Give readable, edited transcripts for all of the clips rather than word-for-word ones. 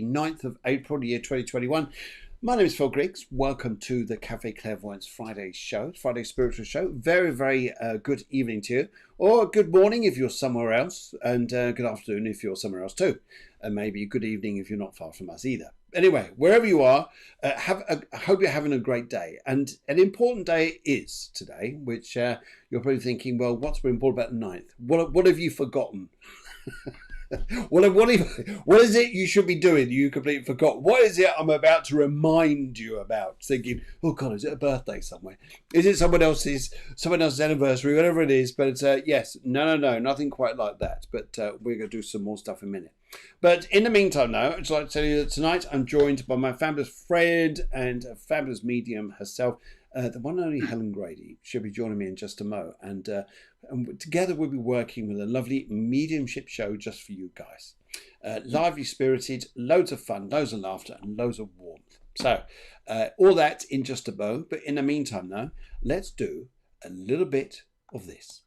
9th of April, the year 2021. My name is Phil Griggs. Welcome to the Cafe Clairvoyance Friday show, Friday spiritual show. Very good evening to you, or good morning if you're somewhere else, and good afternoon if you're somewhere else too, and maybe good evening if you're not far from us either. Anyway, wherever you are, I hope you're having a great day. And an important day is today, which you're probably thinking, well, what's more important about the 9th? What have you forgotten? What is it you should be doing? You completely forgot. What is it I'm about to remind you about? Thinking, oh God, is it a birthday somewhere? Is it someone else's anniversary, whatever it is? But yes, no, nothing quite like that. But we're going to do some more stuff in a minute. But in the meantime, now, I'd like to tell you that tonight I'm joined by my fabulous friend and a fabulous medium herself, the one and only Helen Grady. She'll be joining me in just a mo, and together we'll be working with a lovely mediumship show just for you guys. Lively spirited, loads of fun, loads of laughter, and loads of warmth. So all that in just a mo. But in the meantime, now, let's do a little bit of this.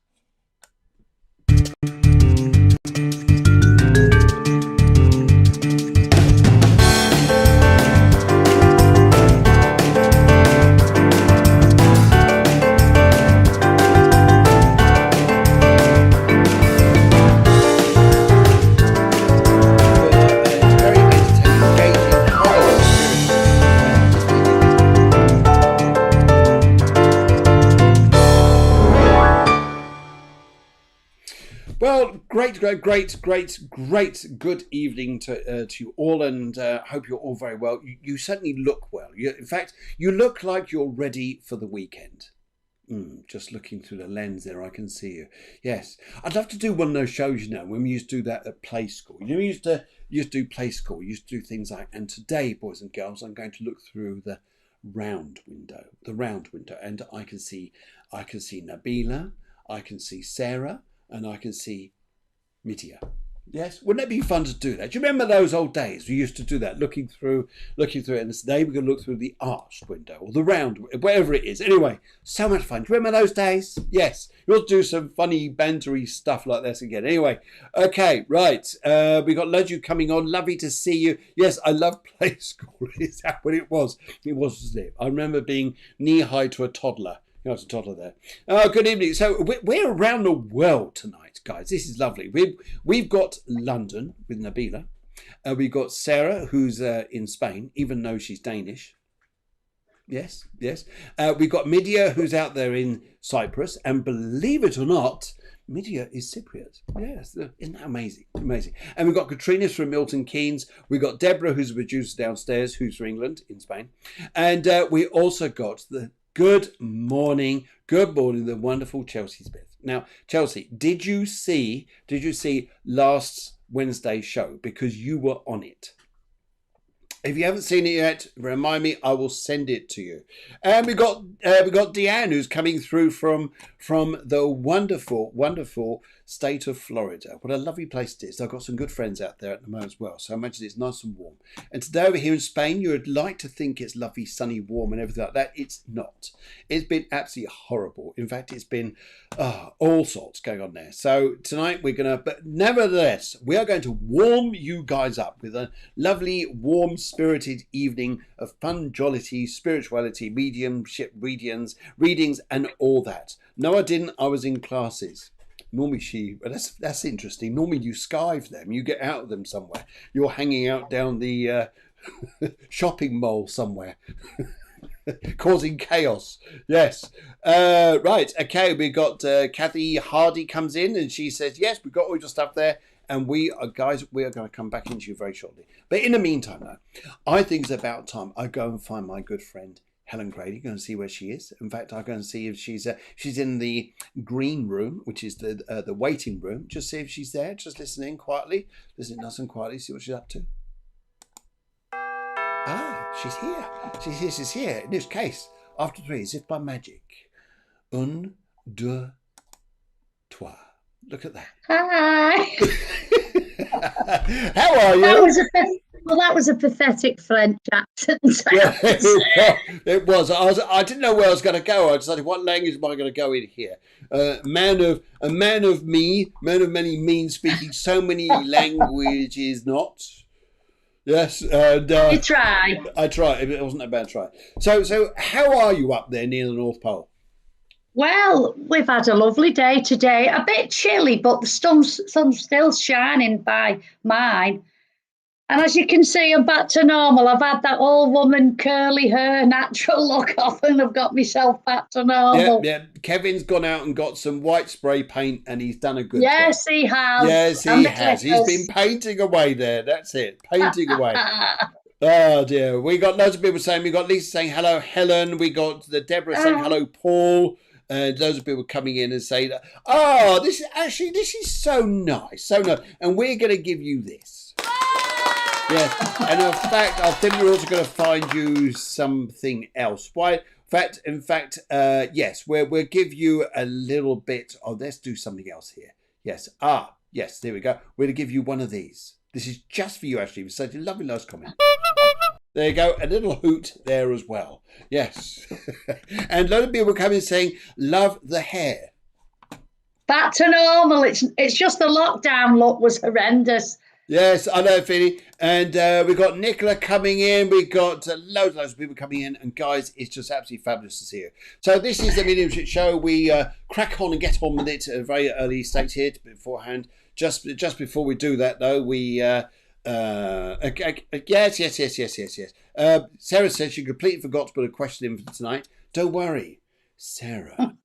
Well, great good evening to you all, and hope you're all very well. You certainly look well. In fact, you look like you're ready for the weekend. Just looking through the lens there, I can see you. Yes, I'd love to do one of those shows, when we used to do that at play school. We used to do play school. We used to do things like, and today, boys and girls, I'm going to look through the round window, and I can see Nabila, I can see Sarah, and I can see Mitia. Yes, wouldn't it be fun to do that? Do you remember those old days? We used to do that, looking through it. And today we're going to look through the arched window or the round, whatever it is. Anyway, so much fun. Do you remember those days? Yes, we'll do some funny, bantery stuff like this again. Anyway, okay, right. We got loads of you coming on. Lovely to see you. Yes, I love play school. Is that what it was? It was, wasn't it? I remember being knee-high to a toddler. There's a toddler there. Oh, good evening. So we're around the world tonight, guys. This is lovely. We've got London with Nabila. We've got Sarah, who's in Spain, even though she's Danish. Yes. We've got Midia, who's out there in Cyprus. And believe it or not, Midia is Cypriot. Yes, isn't that amazing? Amazing. And we've got Katrina's from Milton Keynes. We've got Deborah, who's a producer downstairs, who's from England, in Spain. And we also got the Good morning, the wonderful Chelsea Smith. Now, Chelsea, did you see last Wednesday's show? Because you were on it. If you haven't seen it yet, remind me, I will send it to you. And we got Deanne, who's coming through from the wonderful state of Florida. What a lovely place it is. I've got some good friends out there at the moment as well, so I imagine it's nice and warm. And today over here in Spain, you would like to think it's lovely, sunny, warm and everything like that. It's not. It's been absolutely horrible. In fact, it's been all sorts going on there. So tonight but nevertheless, we are going to warm you guys up with a lovely, warm, spirited evening of fun, jollity, spirituality, mediumship, readings and all that. No, I didn't. I was in classes. Normally that's interesting. Normally you skive them. You get out of them somewhere. You're hanging out down the shopping mall somewhere. Causing chaos. Yes. Right. Okay. We got Kathy Hardy comes in and she says, yes, we've got all your stuff there. And we are going to come back into you very shortly. But in the meantime, though, I think it's about time I go and find my good friend Helen Grady. Going to see where she is. In fact, I'm going to see if she's in the green room, which is the waiting room. Just see if she's there. Just listening quietly. Listening nice and quietly. See what she's up to. Ah, she's here. She's here. In this case, after 3, as if by magic. Un, deux, trois. Look at that. Hi. How are you? That was a pathetic French accent. Yeah, it was. I didn't know where I was going to go. I decided, what language am I going to go in here? Man of many means, speaking so many languages. Not. Yes, and You try. I tried. It wasn't a bad try. So how are you up there near the North Pole? Well, we've had a lovely day today. A bit chilly, but the sun's still shining by mine. And as you can see, I'm back to normal. I've had that old woman curly hair natural look off and I've got myself back to Yeah, normal. yeah. Kevin's gone out and got some white spray paint, and he's done a good job. Yes, he has. Yes, And he the has. He's been clippers. painting away there. That's it, painting away. Oh dear, we got loads of people saying. We got Lisa saying hello, Helen. We got the Deborah saying hello, Paul. Loads of people coming in and saying, "Oh, this is so nice, so nice," and we're going to give you this. Yes, and in fact, I think we're also going to find you something else. Why? In fact, yes, we'll give you a little bit. Oh, let's do something else here. Yes, yes, there we go. We're going to give you one of these. This is just for you, Ashley. It's such a lovely, nice comment. There you go, a little hoot there as well. Yes, and a lot of people coming saying, "Love the hair." Back to normal. It's just the lockdown look was horrendous. Yes, I know, Finny. And we got Nicola coming in. We got loads of people coming in. And guys, it's just absolutely fabulous to see you. So this is the Mediumship Show. We crack on and get on with it at a very early stage here beforehand. Just before we do that, though, we... yes. Sarah says she completely forgot to put a question in for tonight. Don't worry, Sarah.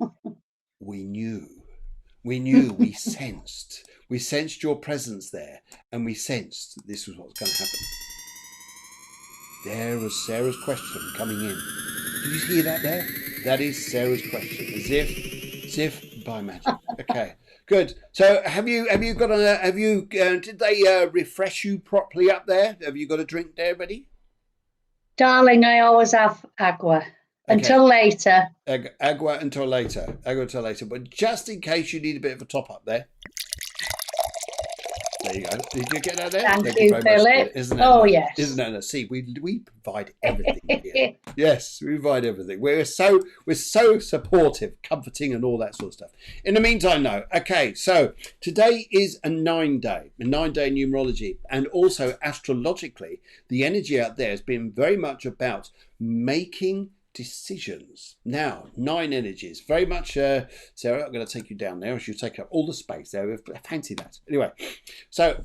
We knew, we sensed your presence there, and we sensed that this was what was going to happen. There was Sarah's question coming in. Did you hear that there? That is Sarah's question, as if by magic. Okay, good. So did they refresh you properly up there? Have you got a drink there ready? Darling, I always have agua. Okay. Until later. Agua until later. But just in case you need a bit of a top up there. There you go. Did you get that there? Thank you, Philip. Isn't that nice? Yes. Isn't that nice? See, we provide everything here. Yes, we provide everything. We're so supportive, comforting, and all that sort of stuff. In the meantime, though, okay, so today is a 9-day numerology, and also astrologically, the energy out there has been very much about making decisions. Now, 9 energies, very much Sarah, I'm going to take you down there, or she'll take up all the space there. Fancy that. Anyway, so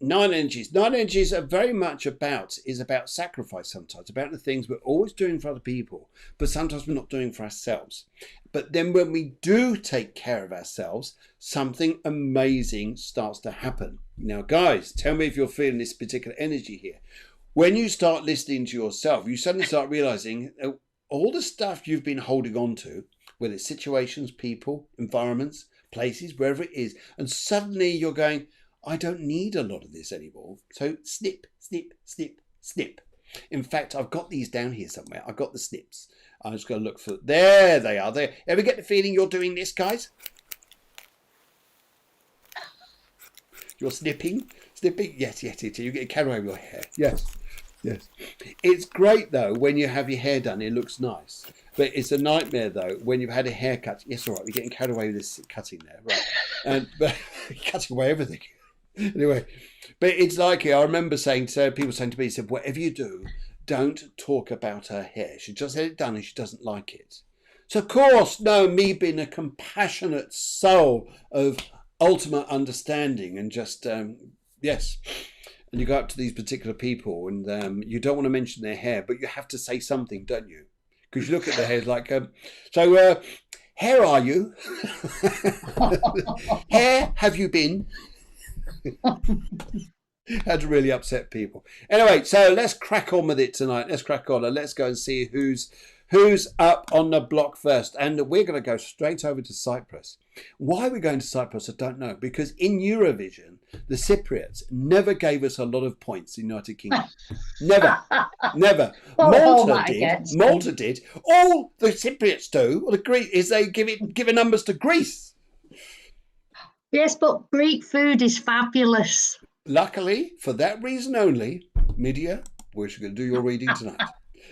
9 energies are very much about sacrifice, sometimes about the things we're always doing for other people, but sometimes we're not doing for ourselves. But then when we do take care of ourselves, something amazing starts to happen. Now, guys, tell me if you're feeling this particular energy here. When you start listening to yourself, you suddenly start realizing all the stuff you've been holding on to, whether it's situations, people, environments, places, wherever it is, and suddenly you're going, I don't need a lot of this anymore. So snip, snip, snip, snip. In fact, I've got these down here somewhere. I've got the snips. I'm just going to look for... There they are. There. Ever get the feeling you're doing this, guys? You're snipping? Snipping? Yes. You get carried away with your hair. Yes. It's great though when you have your hair done, it looks nice. But it's a nightmare though when you've had a haircut. Yes, all right, we're getting carried away with this cutting there, right? But cutting away everything. Anyway, but it's like I remember people saying to me, said, whatever you do, don't talk about her hair. She just had it done and she doesn't like it. So of course, no, me being a compassionate soul of ultimate understanding and just yes. And you go up to these particular people and you don't want to mention their hair, but you have to say something, don't you? Because you look at their hair like, hair are you? Hair have you been? Had to really upset people. Anyway, so let's crack on with it tonight. Let's crack on and let's go and see who's up on the block first. And we're going to go straight over to Cyprus. Why are we going to Cyprus? I don't know. Because in Eurovision, the Cypriots never gave us a lot of points in the United Kingdom. Never. Malta did. All the Cypriots do, or the Greek, is they give numbers to Greece. Yes, but Greek food is fabulous. Luckily, for that reason only, Media, we're going to do your reading tonight.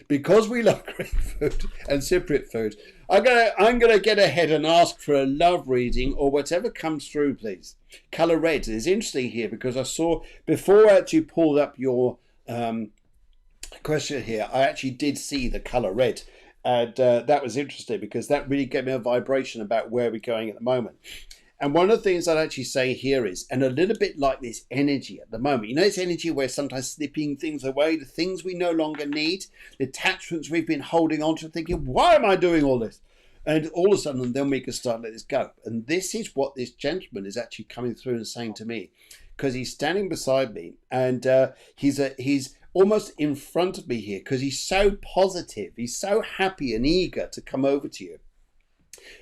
Because we love Greek food and Cypriot food, I'm gonna get ahead and ask for a love reading or whatever comes through, please. Colour red is interesting here because I saw before I actually pulled up your Question here. I actually did see the color red, and that was interesting because that really gave me a vibration about where we're going at the moment. And one of the things I'd actually say here is, and a little bit like this energy at the moment, you know, this energy where sometimes slipping things away, the things we no longer need, the attachments we've been holding on to, thinking, why am I doing all this? And all of a sudden, then we can start letting this go. And this is what this gentleman is actually coming through and saying to me, because he's standing beside me, and he's almost in front of me here because he's so positive, he's so happy and eager to come over to you.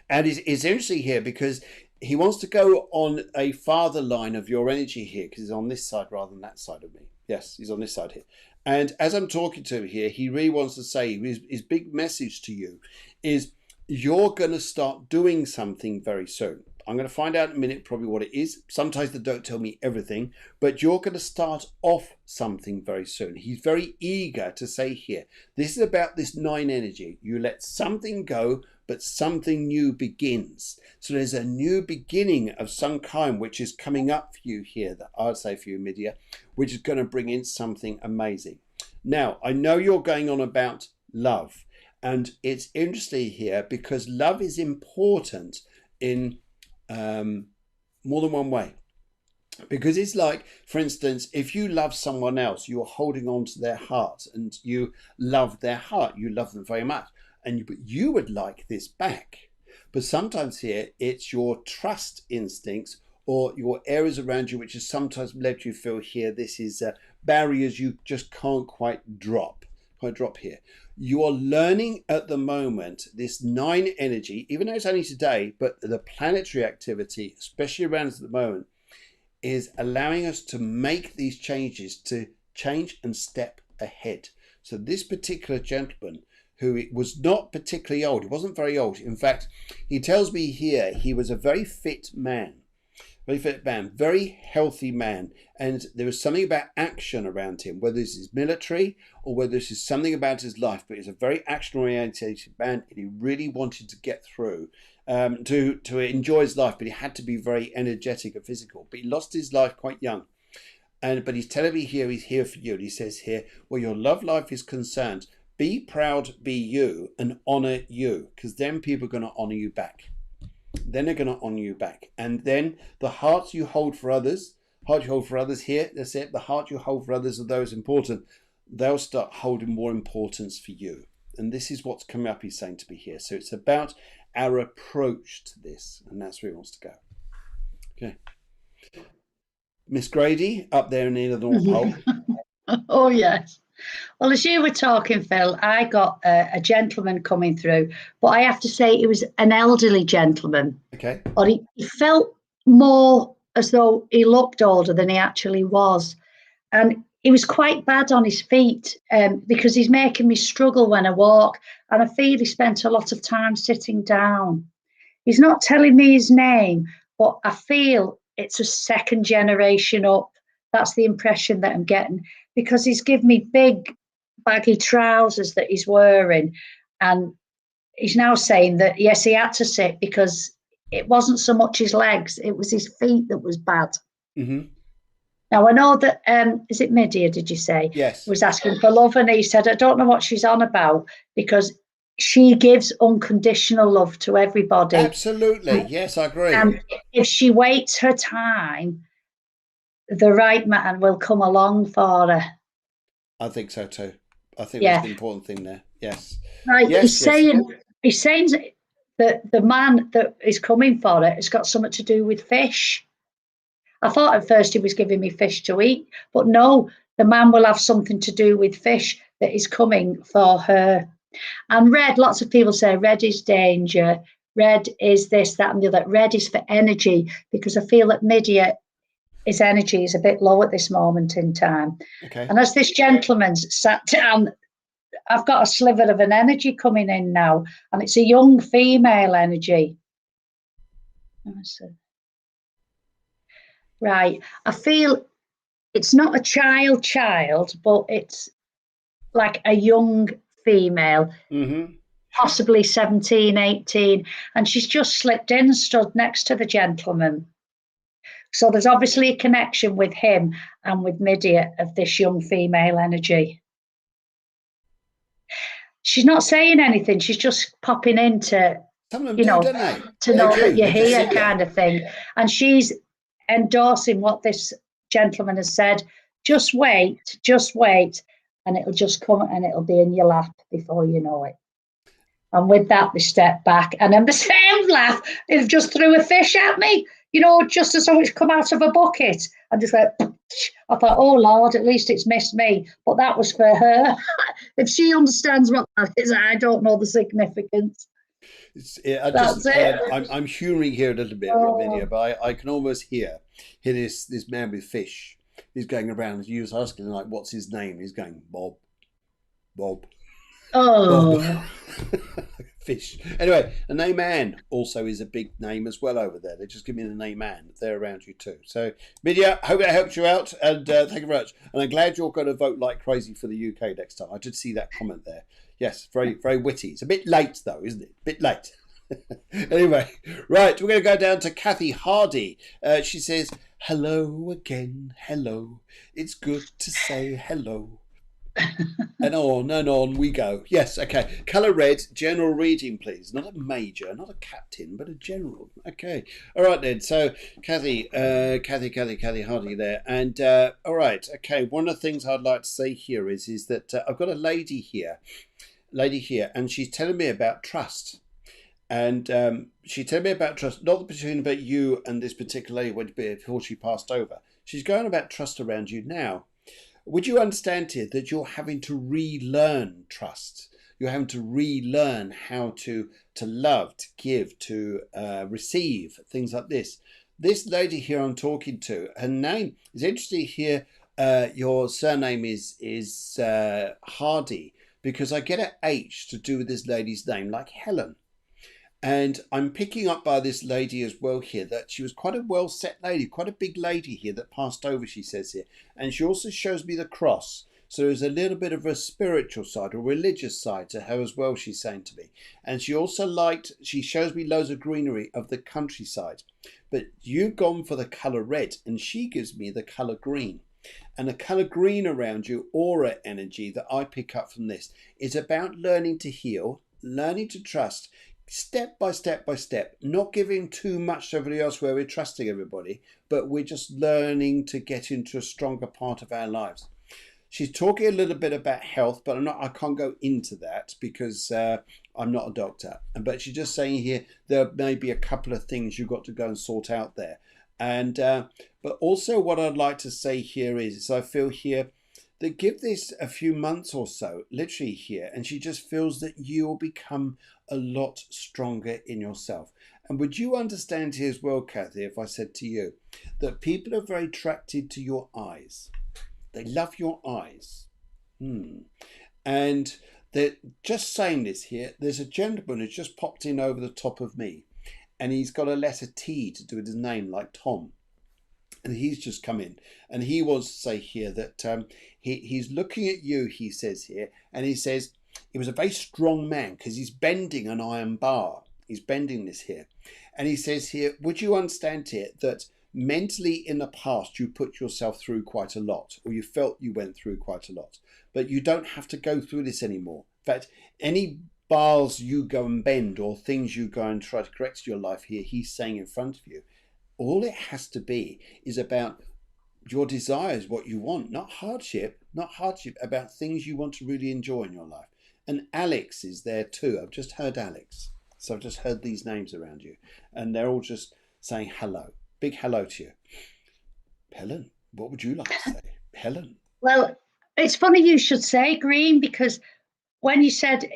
And it's interesting here because he wants to go on a farther line of your energy here because he's on this side rather than that side of me. Yes, he's on this side here. And as I'm talking to him here, he really wants to say his big message to you is you're going to start doing something very soon. I'm going to find out in a minute probably what it is. Sometimes they don't tell me everything, but you're going to start off something very soon. He's very eager to say here, this is about this 9 energy. You let something go, but something new begins. So there's a new beginning of some kind which is coming up for you here, that I'd say for you, Midia, which is going to bring in something amazing. Now, I know you're going on about love, and it's interesting here because love is important in more than one way. Because it's like, for instance, if you love someone else, you're holding on to their heart and you love their heart, you love them very much, and you would like this back. But sometimes here it's your trust instincts or your areas around you which has sometimes led you to feel here this is barriers you just can't quite drop here. You are learning at the moment this 9 energy, even though it's only today, but the planetary activity, especially around us at the moment, is allowing us to make these changes, to change and step ahead. So this particular gentleman, who was not particularly old, he wasn't very old. In fact, he tells me here he was a very fit man. Very healthy man, and there was something about action around him, whether this is military or whether this is something about his life, but he's a very action-oriented man, and he really wanted to get through to enjoy his life, but he had to be very energetic and physical. But he lost his life quite young, but he's telling me here he's here for you, and he says here, where your love life is concerned, be proud, be you, and honor you, because then people are going to honor you back. Then they're going to honor you back. And then the heart you hold for others here, that's it, the heart you hold for others are those important, they'll start holding more importance for you. And this is what's coming up, he's saying to be here. So it's about our approach to this, and that's where he wants to go. Okay. Miss Grady, up there in the North Pole. Oh, yes. Well, as you were talking, Phil, I got a gentleman coming through, but I have to say it was an elderly gentleman. Okay. Or he felt more as though he looked older than he actually was. And he was quite bad on his feet because he's making me struggle when I walk. And I feel he spent a lot of time sitting down. He's not telling me his name, but I feel it's a second generation up. That's the impression that I'm getting, because he's given me big baggy trousers that he's wearing. And he's now saying that, yes, he had to sit because it wasn't so much his legs, it was his feet that was bad. Mm-hmm. Now, I know that, is it Midia, did you say? Yes. Was asking for love, and he said, I don't know what she's on about, because she gives unconditional love to everybody. Absolutely. Yes, I agree. And if she waits her time, the right man will come along for her. I think so too. I think that's the important thing there. Yes. Right. Yes, he's saying that the man that is coming for it has got something to do with fish. I thought at first he was giving me fish to eat, but no, the man will have something to do with fish that is coming for her. And red, lots of people say red is danger, red is this, that, and the other. Red is for energy, because I feel that Midia, his energy is a bit low at this moment in time. Okay. And as this gentleman's sat down, I've got a sliver of an energy coming in now, and it's a young female energy. Right. I feel it's not a child, but it's like a young female, possibly 17, 18, and she's just slipped in and stood next to the gentleman. So there's obviously a connection with him and with Midia of this young female energy. She's not saying anything. She's just popping in to, Some of them you do, know, don't they? to They know do. that you're They just here, sit there. kind of thing. And she's endorsing what this gentleman has said. Just wait, and it'll just come and it'll be in your lap before you know it. And with that, they stepped back, and then the same laugh, it just threw a fish at me, just as though it's come out of a bucket. And just went, I thought, oh Lord, at least it's missed me. But that was for her. If she understands what that is, I don't know the significance. That's it. I'm humouring here a little bit, Rominia, but I can almost hear this man with fish. He's going around. You was asking like, what's his name? He's going Bob, Bob. Oh. Fish. Anyway, the name Anne also is a big name as well over there. They just give me the name Anne. They're around you too. So, Midia, hope that helps you out, and thank you very much. And I'm glad you're going to vote like crazy for the UK next time. I did see that comment there. Yes, very, very witty. It's a bit late though, isn't it? A bit late. Anyway, right, we're going to go down to Kathy Hardy. She says, hello again, hello. It's good to say hello. And on we go. Yes, okay. Colour red, general reading, please. Not a major, not a captain, but a general. Okay. All right then. So, Kathy Hardy there. And all right. Okay. One of the things I'd like to say here is that I've got a lady here, and she's telling me about trust. And she told me about trust, not between about you and this particular lady before she passed over. She's going about trust around you now. Would you understand here that you're having to relearn trust? You're having to relearn how to love, to give, to receive, things like this. This lady here I'm talking to, her name is interesting here. Your surname is Hardy, because I get an H to do with this lady's name, like Helen. And I'm picking up by this lady as well here that she was quite a well-set lady, quite a big lady here that passed over, she says here. And she also shows me the cross. So there's a little bit of a spiritual side, a religious side to her as well, she's saying to me. And she also she shows me loads of greenery of the countryside. But you've gone for the colour red, and she gives me the colour green. And the colour green around you, aura energy that I pick up from this, is about learning to heal, learning to trust, step by step by step, not giving too much to everybody else where we're trusting everybody, but we're just learning to get into a stronger part of our lives. She's talking a little bit about health, but I can't go into that because I'm not a doctor. But she's just saying here there may be a couple of things you've got to go and sort out there. And but also what I'd like to say here is I feel here that give this a few months or so, literally here, and she just feels that you will become a lot stronger in yourself. And would you understand here as well, Kathy, if I said to you that people are very attracted to your eyes? They love your eyes. And they're just saying this here. There's a gentleman who's just popped in over the top of me, and he's got a letter T to do with his name, like Tom. And he's just come in, and he wants to say here that he's looking at you, he says here, and he says he was a very strong man because he's bending an iron bar. He's bending this here. And he says here, would you understand here that mentally in the past you put yourself through quite a lot, or you felt you went through quite a lot, but you don't have to go through this anymore. In fact, any bars you go and bend or things you go and try to correct your life here, he's saying in front of you, all it has to be is about your desires, what you want, not hardship, about things you want to really enjoy in your life. And Alex is there too. I've just heard Alex. So I've just heard these names around you. And they're all just saying hello. Big hello to you. Helen, what would you like to say? Helen. Well, it's funny you should say green, because when you said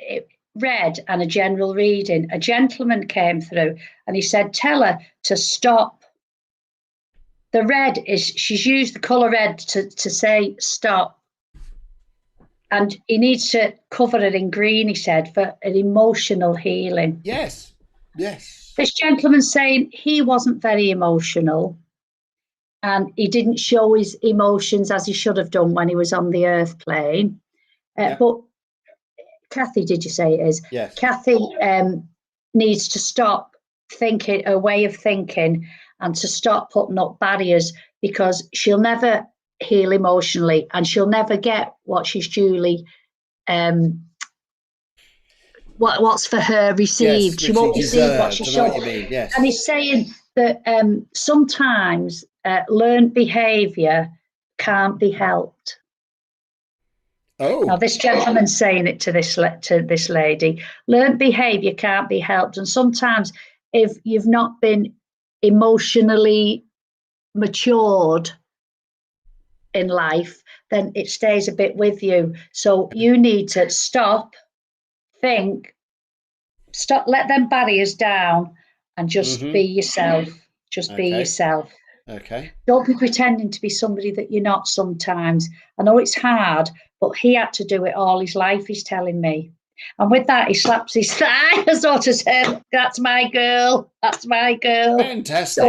red and a general reading, a gentleman came through and he said, tell her to stop. The red is, she's used the colour red to say stop. And he needs to cover it in green, he said, for an emotional healing. Yes. This gentleman's saying he wasn't very emotional and he didn't show his emotions as he should have done when he was on the earth plane. But Kathy, did you say it is? Yes. Kathy needs to stop thinking, a way of thinking, and to stop putting up barriers, because she'll never heal emotionally and she'll never get what she's duly what's for her Yes, received. She which he won't receive what she deserves. I know should. what you mean. Yes. And he's saying that sometimes learned behaviour can't be helped. Now, Oh. this gentleman's saying it to this lady. Learned behaviour can't be helped, and sometimes if you've not been emotionally matured in life, then it stays a bit with you. So you need to stop, think, stop, let them barriers down, and just be yourself. Just be Okay. yourself. Okay. Don't be pretending to be somebody that you're not sometimes. I know it's hard, but he had to do it all his life, he's telling me. And with that, he slaps his thigh as though to say, "That's my girl. That's my girl." So Fantastic.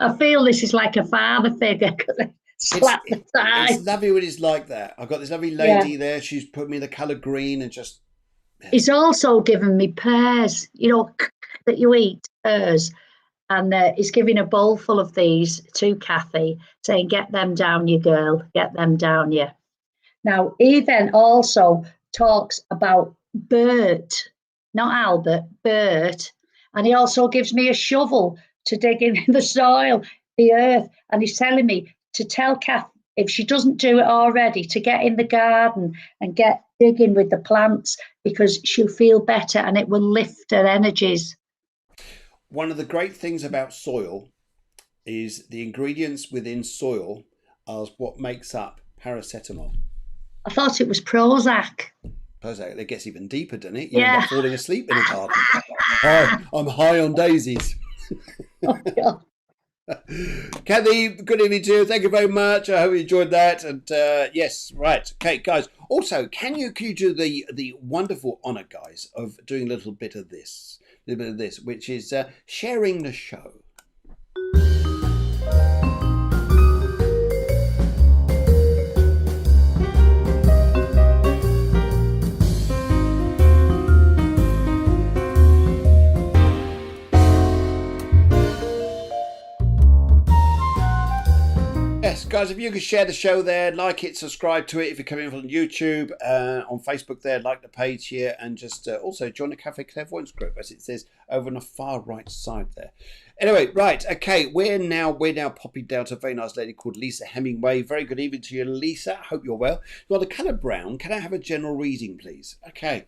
I feel this is like a father figure because I It's slap the thigh. lovely when it's like that. I've got this lovely Yeah. lady there. She's put me the colour green and just. He's also given me pears, that you eat, pears. And he's giving a bowl full of these to Kathy, saying, "Get them down, you girl. Get them down, you." Now, he then also talks about Bert, not Albert, Bert. And he also gives me a shovel to dig in the soil, the earth. And he's telling me to tell Kath, if she doesn't do it already, to get in the garden and get digging with the plants, because she'll feel better and it will lift her energies. One of the great things about soil is the ingredients within soil are what makes up paracetamol. I thought it was Prozac. Prozac, it gets even deeper, doesn't it? You end Yeah. up falling asleep in a garden. Hi, I'm high on daisies. Oh, God. Kathy, good evening to you. Thank you very much. I hope you enjoyed that. And yes, right. Okay, guys. Also, can you do the wonderful honour, guys, of doing a little bit of this, which is sharing the show. Yes, guys, if you could share the show there, like it, subscribe to it. If you're coming from YouTube, on Facebook there, like the page here, and just also join the Cafe Clairvoyance group, as it says over on the far right side there. Anyway, right, okay, we're now popping down to a very nice lady called Lisa Hemingway. Very good evening to you, Lisa. Hope you're well. Well, the colour brown. Can I have a general reading, please? Okay.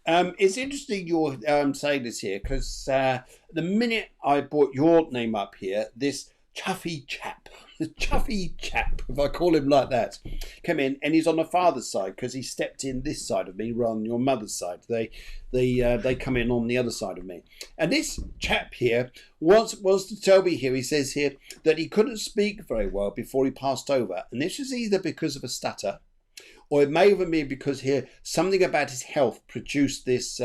It's interesting you're saying this here, because the minute I brought your name up here, this chuffy chap, if I call him like that, came in, and he's on the father's side because he stepped in this side of me rather than your mother's side. They come in on the other side of me. And this chap here was to tell me here, he says here, that he couldn't speak very well before he passed over. And this is either because of a stutter, or it may even be because here something about his health produced this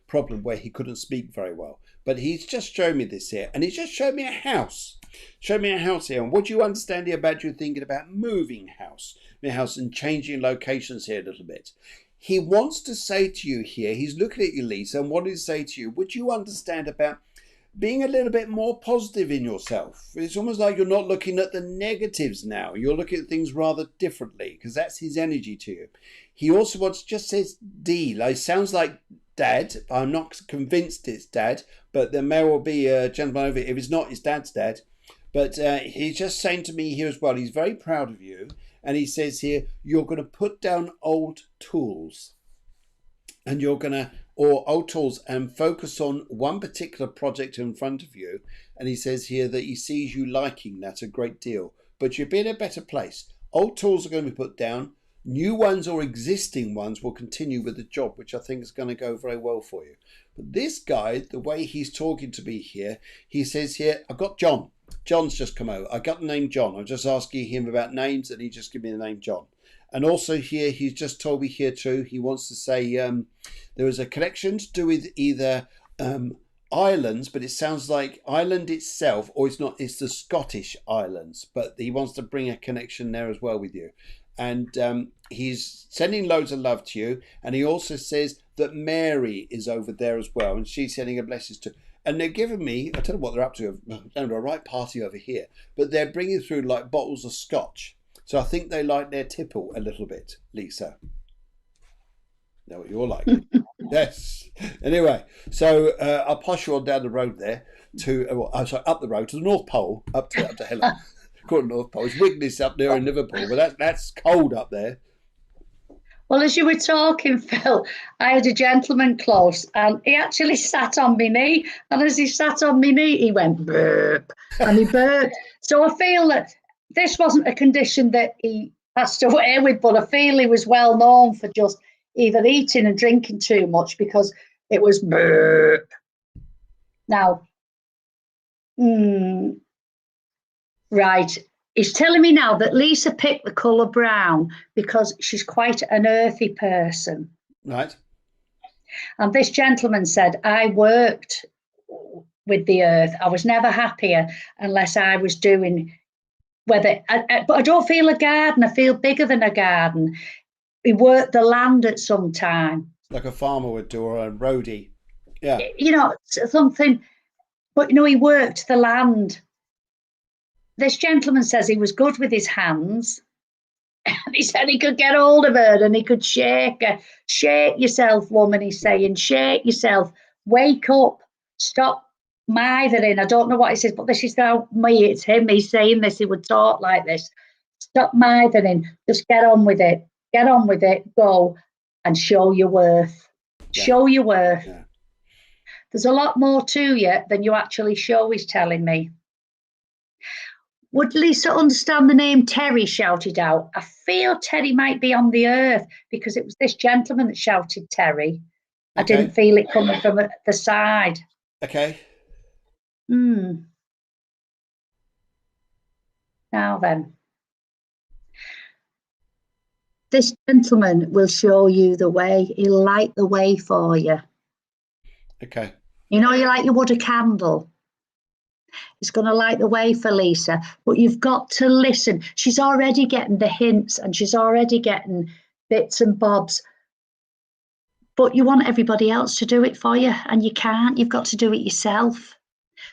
problem where he couldn't speak very well. But he's just shown me this here, and he's just showed me a house. Showed me a house here, and what do you understand here about you thinking about moving house and changing locations here a little bit? He wants to say to you here, he's looking at you, Lisa, and what does he say to you? Would you understand about being a little bit more positive in yourself? It's almost like you're not looking at the negatives now. You're looking at things rather differently, because that's his energy to you. He also just says D, like sounds like dad. I'm not convinced it's dad, but there may well be a gentleman over here. If it's not, it's dad's dad. But he's just saying to me here as well, he's very proud of you. And he says here, you're going to put down old tools. And you're going to, or old tools, and focus on one particular project in front of you. And he says here that he sees you liking that a great deal. But you'll be in a better place. Old tools are going to be put down. New ones or existing ones will continue with the job, which I think is going to go very well for you. But this guy, the way he's talking to me here, he says here, I've got John. John's just come over. I got the name John. I'm just asking him about names, and he just gave me the name John. And also here, he's just told me here too, he wants to say there is a connection to do with either islands, but it sounds like Ireland itself, or it's not, it's the Scottish Islands. But he wants to bring a connection there as well with you. And he's sending loads of love to you. And he also says that Mary is over there as well, and she's sending her blessings too. and they're giving me, I don't know what they're up to, they're a right party over here, but they're bringing through like bottles of scotch. So I think they like their tipple a little bit, Lisa. Know what you're like. Yes. Anyway, so I'll pass you on down the road there to, well, I'm sorry, up the road to the North Pole, up to Helen. Called North Pole. It's Wigness up there in Liverpool, but that's cold up there. Well, as you were talking, Phil, I had a gentleman close and he actually sat on my knee. And as he sat on my knee, he went burp and he burped. So I feel that this wasn't a condition that he passed away with, but I feel he was well known for just either eating and drinking too much because it was burp. Now, right. He's telling me now that Lisa picked the colour brown because she's quite an earthy person. Right. And this gentleman said, I worked with the earth. I was never happier unless I was doing but I don't feel a garden. I feel bigger than a garden. We worked the land at some time. Like a farmer would do, or a roadie. Yeah. You know, something, but he worked the land. This gentleman says he was good with his hands. He said he could get hold of her and he could shake her. Shake yourself, woman, he's saying. Shake yourself. Wake up. Stop mithering. I don't know what he says, but this is how it's him. He's saying this. He would talk like this. Stop mithering. Just get on with it. Get on with it. Go and show your worth. Yeah. Show your worth. Yeah. There's a lot more to you than you actually show, he's telling me. Would Lisa understand the name Terry shouted out? I feel Terry might be on the earth because it was this gentleman that shouted Terry. Okay. I didn't feel it coming from the side. Okay. Now then. This gentleman will show you the way. He'll light the way for you. Okay. You know, you like you would a candle. It's going to light the way for Lisa, but you've got to listen. She's already getting the hints and she's already getting bits and bobs, but you want everybody else to do it for you and you can't. You've got to do it yourself.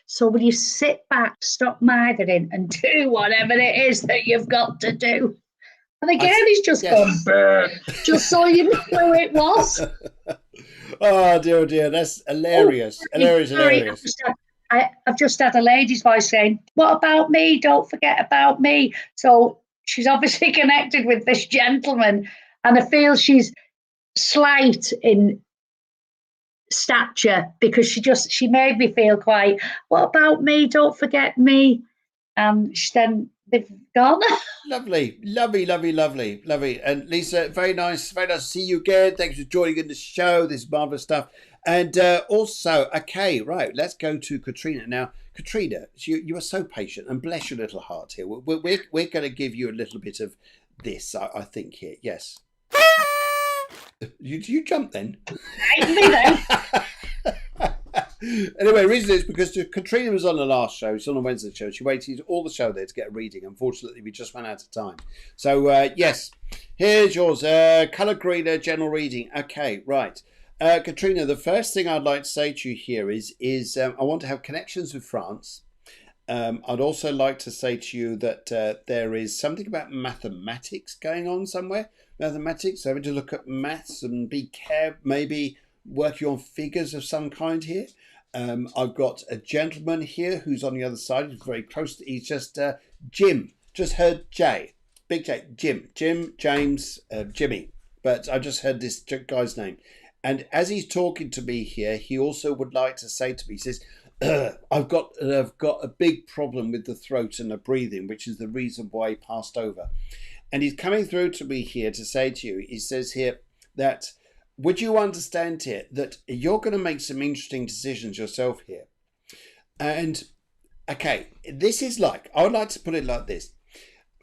So will you sit back, stop mithering and do whatever it is that you've got to do? And again, he's just gone, burr, just so you know who it was. Oh, dear, that's hilarious. Hilarious. I've just had a lady's voice saying, what about me? Don't forget about me. So she's obviously connected with this gentleman, and I feel she's slight in stature because she made me feel quite, what about me? Don't forget me. And then they've gone. Lovely. And Lisa, very nice to see you again. Thanks for joining in the show. This is marvelous stuff. And also, okay, right, let's go to Katrina. Now, Katrina, you are so patient, and bless your little heart here. We're going to give you a little bit of this, I think, here. Yes. You jumped then? Anyway, the reason is because Katrina was on the last show. She's on the Wednesday show. She waited all the show there to get a reading. Unfortunately, we just ran out of time. So, yes, here's yours. Colour Green, general reading. Okay, right. Katrina, the first thing I'd like to say to you here is I want to have connections with France. I'd also like to say to you that there is something about mathematics going on somewhere. Mathematics, so having to look at maths and be careful, maybe working on figures of some kind here. I've got a gentleman here who's on the other side. He's very close. He's just Jim. Just heard J. Big J. Jim, James, Jimmy. But I just heard this guy's name. And as he's talking to me here, he also would like to say to me, he says, I've got a big problem with the throat and the breathing, which is the reason why he passed over. And he's coming through to me here to say to you, he says here that, would you understand here that you're going to make some interesting decisions yourself here? And, okay, this is like, I would like to put it like this.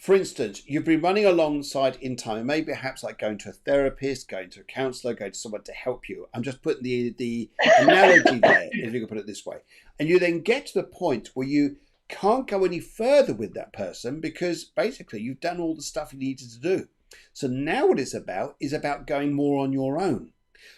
For instance, you've been running alongside in time, maybe perhaps like going to a therapist, going to a counsellor, going to someone to help you. I'm just putting the analogy there, if you can put it this way. And you then get to the point where you can't go any further with that person because basically you've done all the stuff you needed to do. So now what it's about is about going more on your own.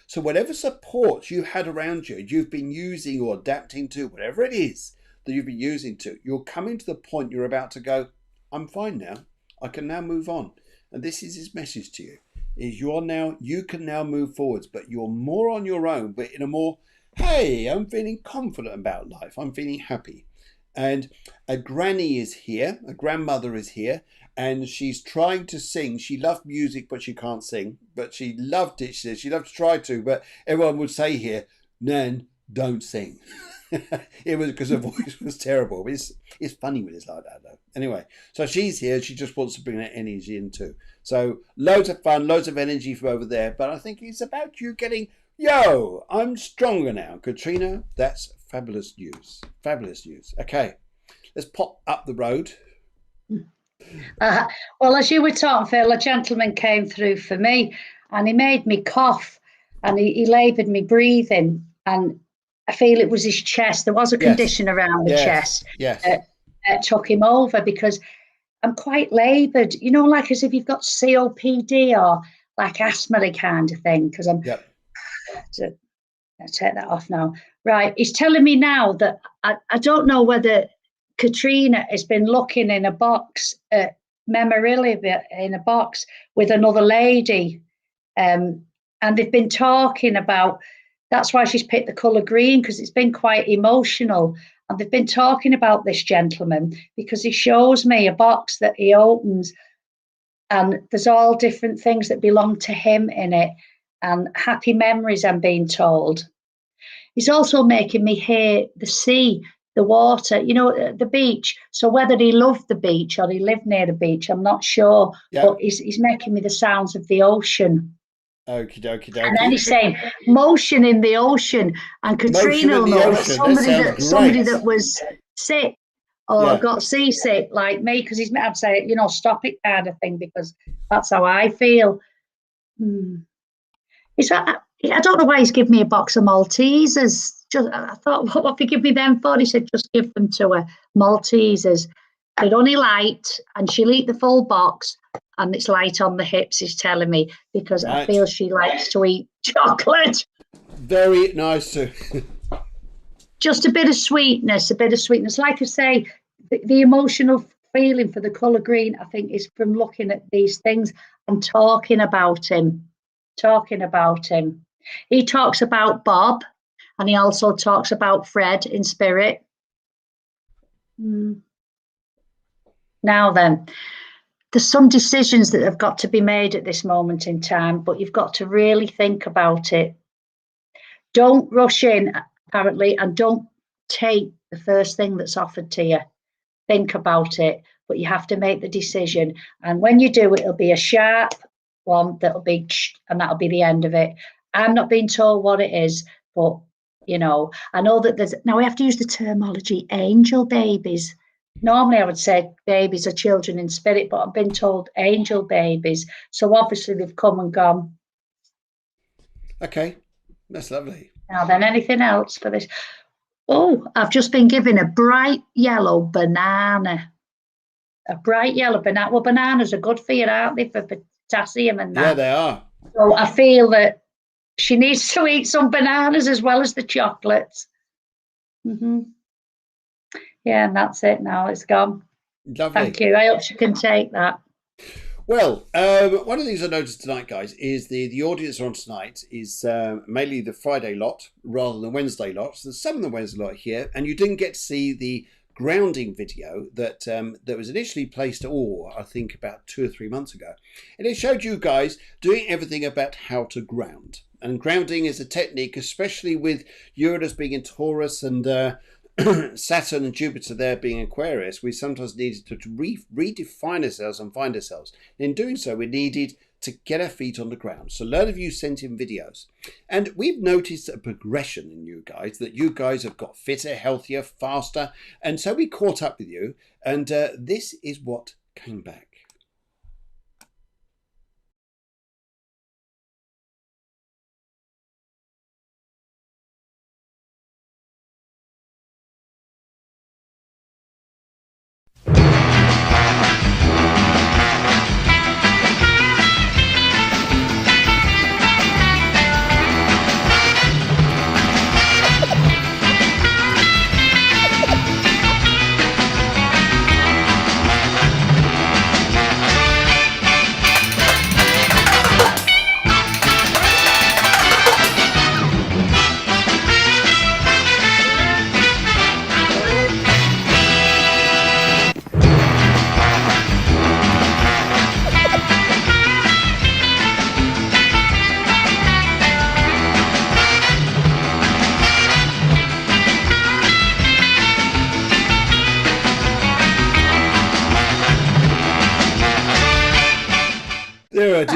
So whatever support you had around you, you've been using or adapting to, whatever it is that you've been using to, you're coming to the point you're about to go, I'm fine now. I can now move on. And this is his message to you, is you can now move forwards, but you're more on your own, but in a more, hey, I'm feeling confident about life. I'm feeling happy. And a granny is here, a grandmother is here, and she's trying to sing. She loved music, but she can't sing. But she loved it. She said she loved to try to, but everyone would say here, Nan, don't sing. It was because her voice was terrible. But it's funny when it's like that, though. Anyway, so she's here. She just wants to bring that energy in too. So loads of fun, loads of energy from over there. But I think it's about you getting, yo, I'm stronger now. Katrina, that's fabulous news. Fabulous news. Okay, let's pop up the road. Well, as you were talking, Phil, a gentleman came through for me and he made me cough and he laboured me breathing. And I feel it was his chest. There was a condition around the chest that took him over because I'm quite laboured, you know, like as if you've got COPD or like asthma kind of thing. Because I'm, I'll take that off now. Right, he's telling me now that I don't know whether Katrina has been looking in a box at memorabilia in a box with another lady, and they've been talking about. That's why she's picked the colour green, because it's been quite emotional. And they've been talking about this gentleman because he shows me a box that he opens, and there's all different things that belong to him in it, and happy memories. I'm being told. He's also making me hear the sea, the water, you know, the beach. So whether he loved the beach or he lived near the beach, I'm not sure. But he's making me the sounds of the ocean. Okie dokie dokie. And then he's saying motion in the ocean. And Katrina will know that somebody that was sick or got seasick like me, because I'd say, you know, stop it kind of thing, because that's how I feel. I don't know why he's given me a box of Maltesers. I thought, what would he give me them for? He said, just give them to her, Maltesers. They're only light, and she'll eat the full box, and it's light on the hips, he's telling me, because I feel she likes to eat chocolate. Very nice too. Just a bit of sweetness. Like I say, the emotional feeling for the colour green, I think, is from looking at these things and talking about him. He talks about Bob, and he also talks about Fred in spirit. Now then, there's some decisions that have got to be made at this moment in time, but you've got to really think about it. Don't rush in, apparently, and don't take the first thing that's offered to you. Think about it, but you have to make the decision. And when you do, it'll be a sharp one that'll be, and that'll be the end of it. I'm not being told what it is, but, you know, I know that now we have to use the terminology angel babies. Normally I would say babies are children in spirit, but I've been told angel babies. So obviously they've come and gone. Okay, that's lovely. Now then, anything else for this? Oh, I've just been given a bright yellow banana. A bright yellow banana. Well, bananas are good for you, aren't they, for potassium and that? Yeah, they are. So I feel that she needs to eat some bananas as well as the chocolates. Yeah, and that's it now. It's gone. Lovely. Thank you. I hope she can take that. Well, one of the things I noticed tonight, guys, is the audience on tonight is mainly the Friday lot rather than Wednesday lot. So there's some of the Wednesday lot here, and you didn't get to see the grounding video that was initially placed, I think about 2 or 3 months ago. And it showed you guys doing everything about how to ground. And grounding is a technique, especially with Uranus being in Taurus and Saturn and Jupiter there being Aquarius. We sometimes needed to redefine ourselves and find ourselves. In doing so, we needed to get our feet on the ground. So a lot of you sent in videos, and we've noticed a progression in you guys, that you guys have got fitter, healthier, faster, and so we caught up with you, and this is what came back.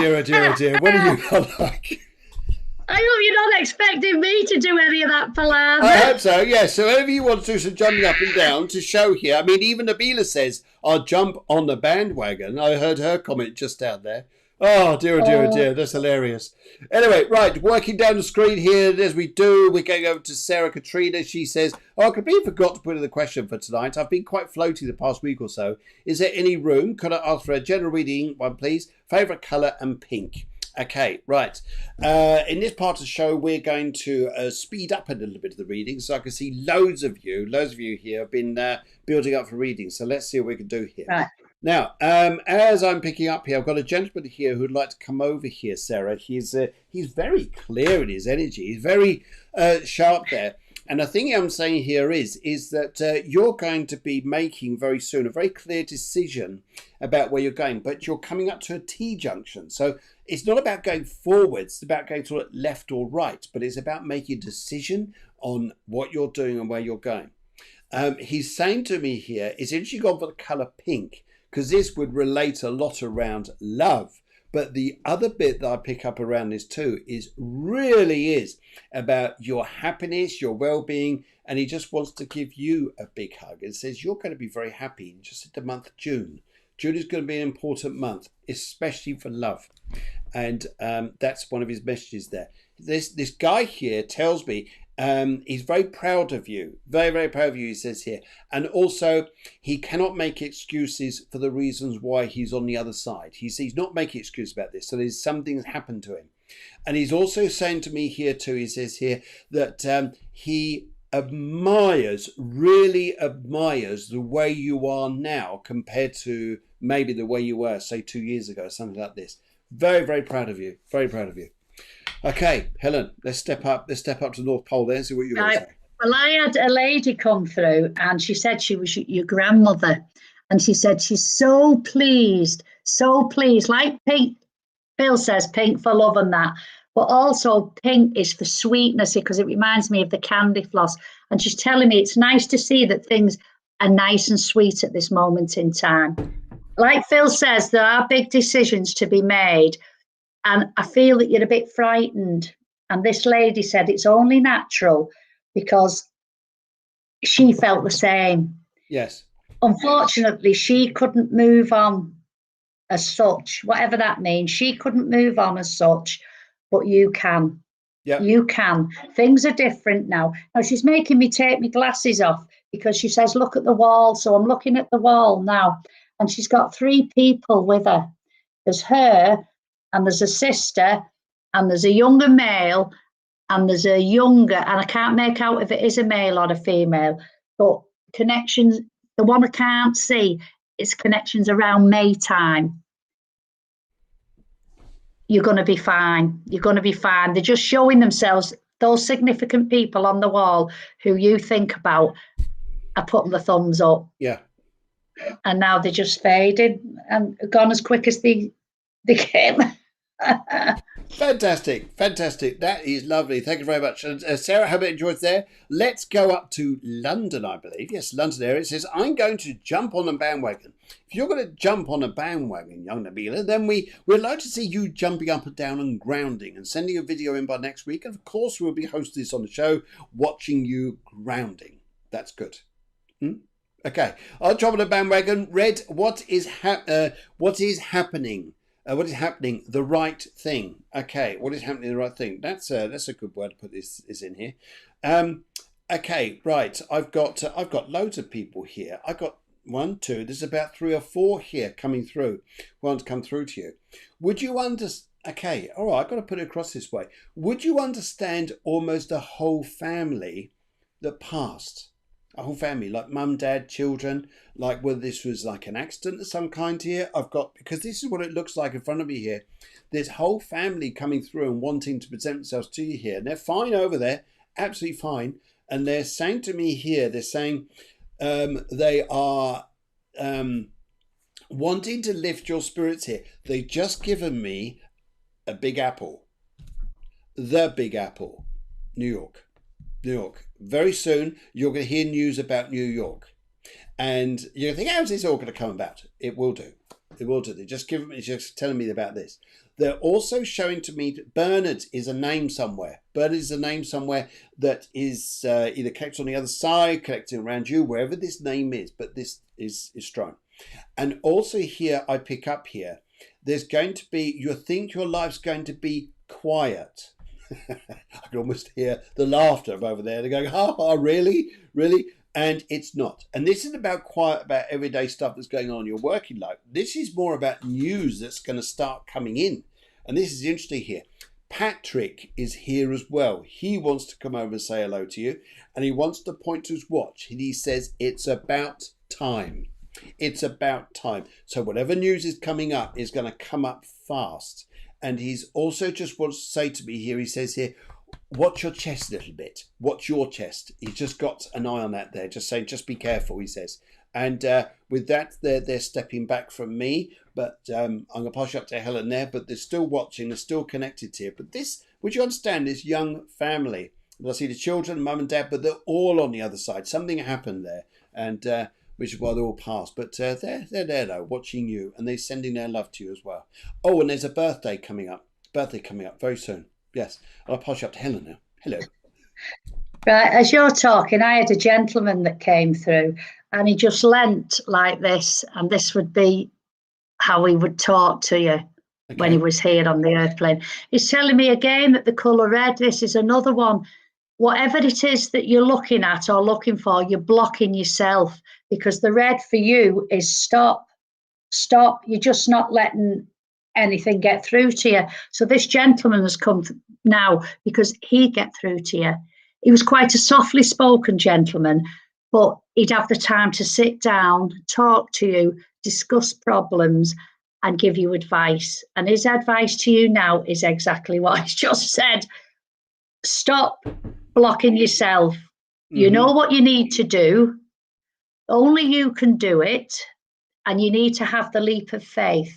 dear, oh dear, oh dear. What are you like? I hope you're not expecting me to do any of that palaver. I hope so, yes. So whenever you want to do some jumping up and down to show here. I mean, even Nabila says, I'll jump on the bandwagon. I heard her comment just down there. Oh, dear, oh dear, oh dear. That's hilarious. Anyway, right, working down the screen here as we do, we're going over to Sarah Katrina. She says, I completely forgot to put in the question for tonight. I've been quite floaty the past week or so. Is there any room? Could I ask for a general reading one, please? Favourite colour and pink. Okay, right. In this part of the show, we're going to speed up a little bit of the reading. So I can see loads of you here have been building up for readings. So let's see what we can do here. Right. Now, as I'm picking up here, I've got a gentleman here who'd like to come over here, Sarah. He's very clear in his energy. He's very sharp there. And the thing I'm saying here is that you're going to be making very soon a very clear decision about where you're going, but you're coming up to a T-junction. So it's not about going forwards, it's about going sort of left or right, but it's about making a decision on what you're doing and where you're going. He's saying to me here, is interesting gone for the colour pink, because this would relate a lot around love. But the other bit that I pick up around this too is about your happiness, your well-being, and he just wants to give you a big hug and says you're going to be very happy just in the month of June. June is going to be an important month, especially for love. And that's one of his messages there. This guy here tells me he's very proud of you. Very, very proud of you, he says here. And also, he cannot make excuses for the reasons why he's on the other side. He's not making excuses about this. So there's something that's happened to him. And he's also saying to me here too, he says here, that he really admires the way you are now compared to maybe the way you were, say, 2 years ago, something like this. Very, very proud of you. Very proud of you. Okay, Helen, let's step up to the North Pole there and see what you want to say. Well, I had a lady come through and she said she was your grandmother. And she said she's so pleased, like pink. Bill says pink for love and that. But also pink is for sweetness because it reminds me of the candy floss. And she's telling me it's nice to see that things are nice and sweet at this moment in time. Like Phil says, there are big decisions to be made. And I feel that you're a bit frightened. And this lady said it's only natural because she felt the same. Yes. Unfortunately, she couldn't move on as such, whatever that means. She couldn't move on as such, but you can. Yeah. You can. Things are different now. Now, she's making me take my glasses off because she says, look at the wall. So I'm looking at the wall now. And she's got 3 people with her. There's her, and there's a sister, and there's a younger male, and there's a younger, and I can't make out if it is a male or a female, but connections, the one I can't see, is connections around May time. You're going to be fine. You're going to be fine. They're just showing themselves, those significant people on the wall who you think about are putting the thumbs up. Yeah. And now they're just fading and gone as quick as they came. Fantastic. That is lovely. Thank you very much. And Sarah, hope you enjoyed there. Let's go up to London, I believe. Yes, London area. It says, I'm going to jump on a bandwagon. If you're going to jump on a bandwagon, young Nabila, then we'd like to see you jumping up and down and grounding and sending a video in by next week. And of course, we'll be hosting this on the show, watching you grounding. That's good. Okay. I'll jump on a bandwagon. Red, what is happening? What is happening? The right thing. Okay, what is happening? The right thing. That's a good word to put this in here. Okay, right. I've got loads of people here. I've got 1, 2. There's about 3 or 4 here coming through. Want to come through to you? Would you understand? Okay, all right. I've got to put it across this way. Would you understand almost a whole family that passed? A whole family, like mum, dad, children, like whether this was like an accident of some kind here. Because this is what it looks like in front of me here. There's whole family coming through and wanting to present themselves to you here. And they're fine over there, absolutely fine. And they're saying to me here, they're saying they are wanting to lift your spirits here. They've just given me a big apple. The Big Apple, New York. Very soon, you're going to hear news about New York. And you're going to think, how's this all going to come about? It will do. They're just telling me about this. They're also showing to me that Bernard is a name somewhere. Bernard is a name somewhere that is either collected on the other side, collecting around you, wherever this name is, but this is strong. And also here, I pick up here, there's going to be, you think your life's going to be quiet. I can almost hear the laughter over there. They're going, ha, really? Really? And it's not. And this isn't about quiet, about everyday stuff that's going on in your working life. This is more about news that's going to start coming in. And this is interesting here. Patrick is here as well. He wants to come over and say hello to you. And he wants to point to his watch. And he says, it's about time. It's about time. So whatever news is coming up is going to come up fast. And he's also just wants to say to me here, he says here, watch your chest a little bit. Watch your chest. He's just got an eye on that there. Just saying, just be careful, he says. And with that, they're stepping back from me. But I'm going to pass you up to Helen there. But they're still watching. They're still connected here. But this, would you understand, this young family. I see the children, mum and dad, but they're all on the other side. Something happened there. And which is why they're all past. But they're there, though, watching you. And they're sending their love to you as well. Oh, and there's a birthday coming up. Very soon. Yes. I'll pass you up to Helen now. Hello. Right, as you're talking, I had a gentleman that came through and he just leant like this, and this would be how he would talk to you when he was here on the airplane. He's telling me again that the colour red, this is another one. Whatever it is that you're looking at or looking for, you're blocking yourself, because the red for you is stop. You're just not letting anything get through to you. So this gentleman has come now because he'd get through to you. He was quite a softly spoken gentleman, but he'd have the time to sit down, talk to you, discuss problems, and give you advice. And his advice to you now is exactly what he's just said. Stop blocking yourself. You know what you need to do. Only you can do it. And you need to have the leap of faith.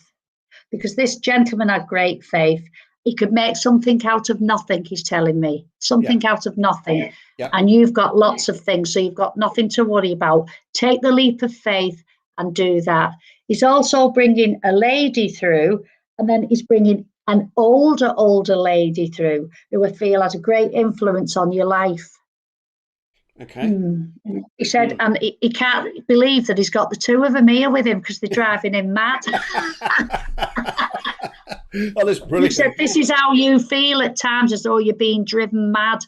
Because this gentleman had great faith. He could make something out of nothing, he's telling me. Something out of nothing. Yeah. And you've got lots of things, so you've got nothing to worry about. Take the leap of faith and do that. He's also bringing a lady through, and then he's bringing an older lady through who I feel has a great influence on your life. Okay. He said, and he can't believe that he's got the two of them here with him because they're driving him mad. Oh, that's brilliant. He said, this is how you feel at times, as though you're being driven mad,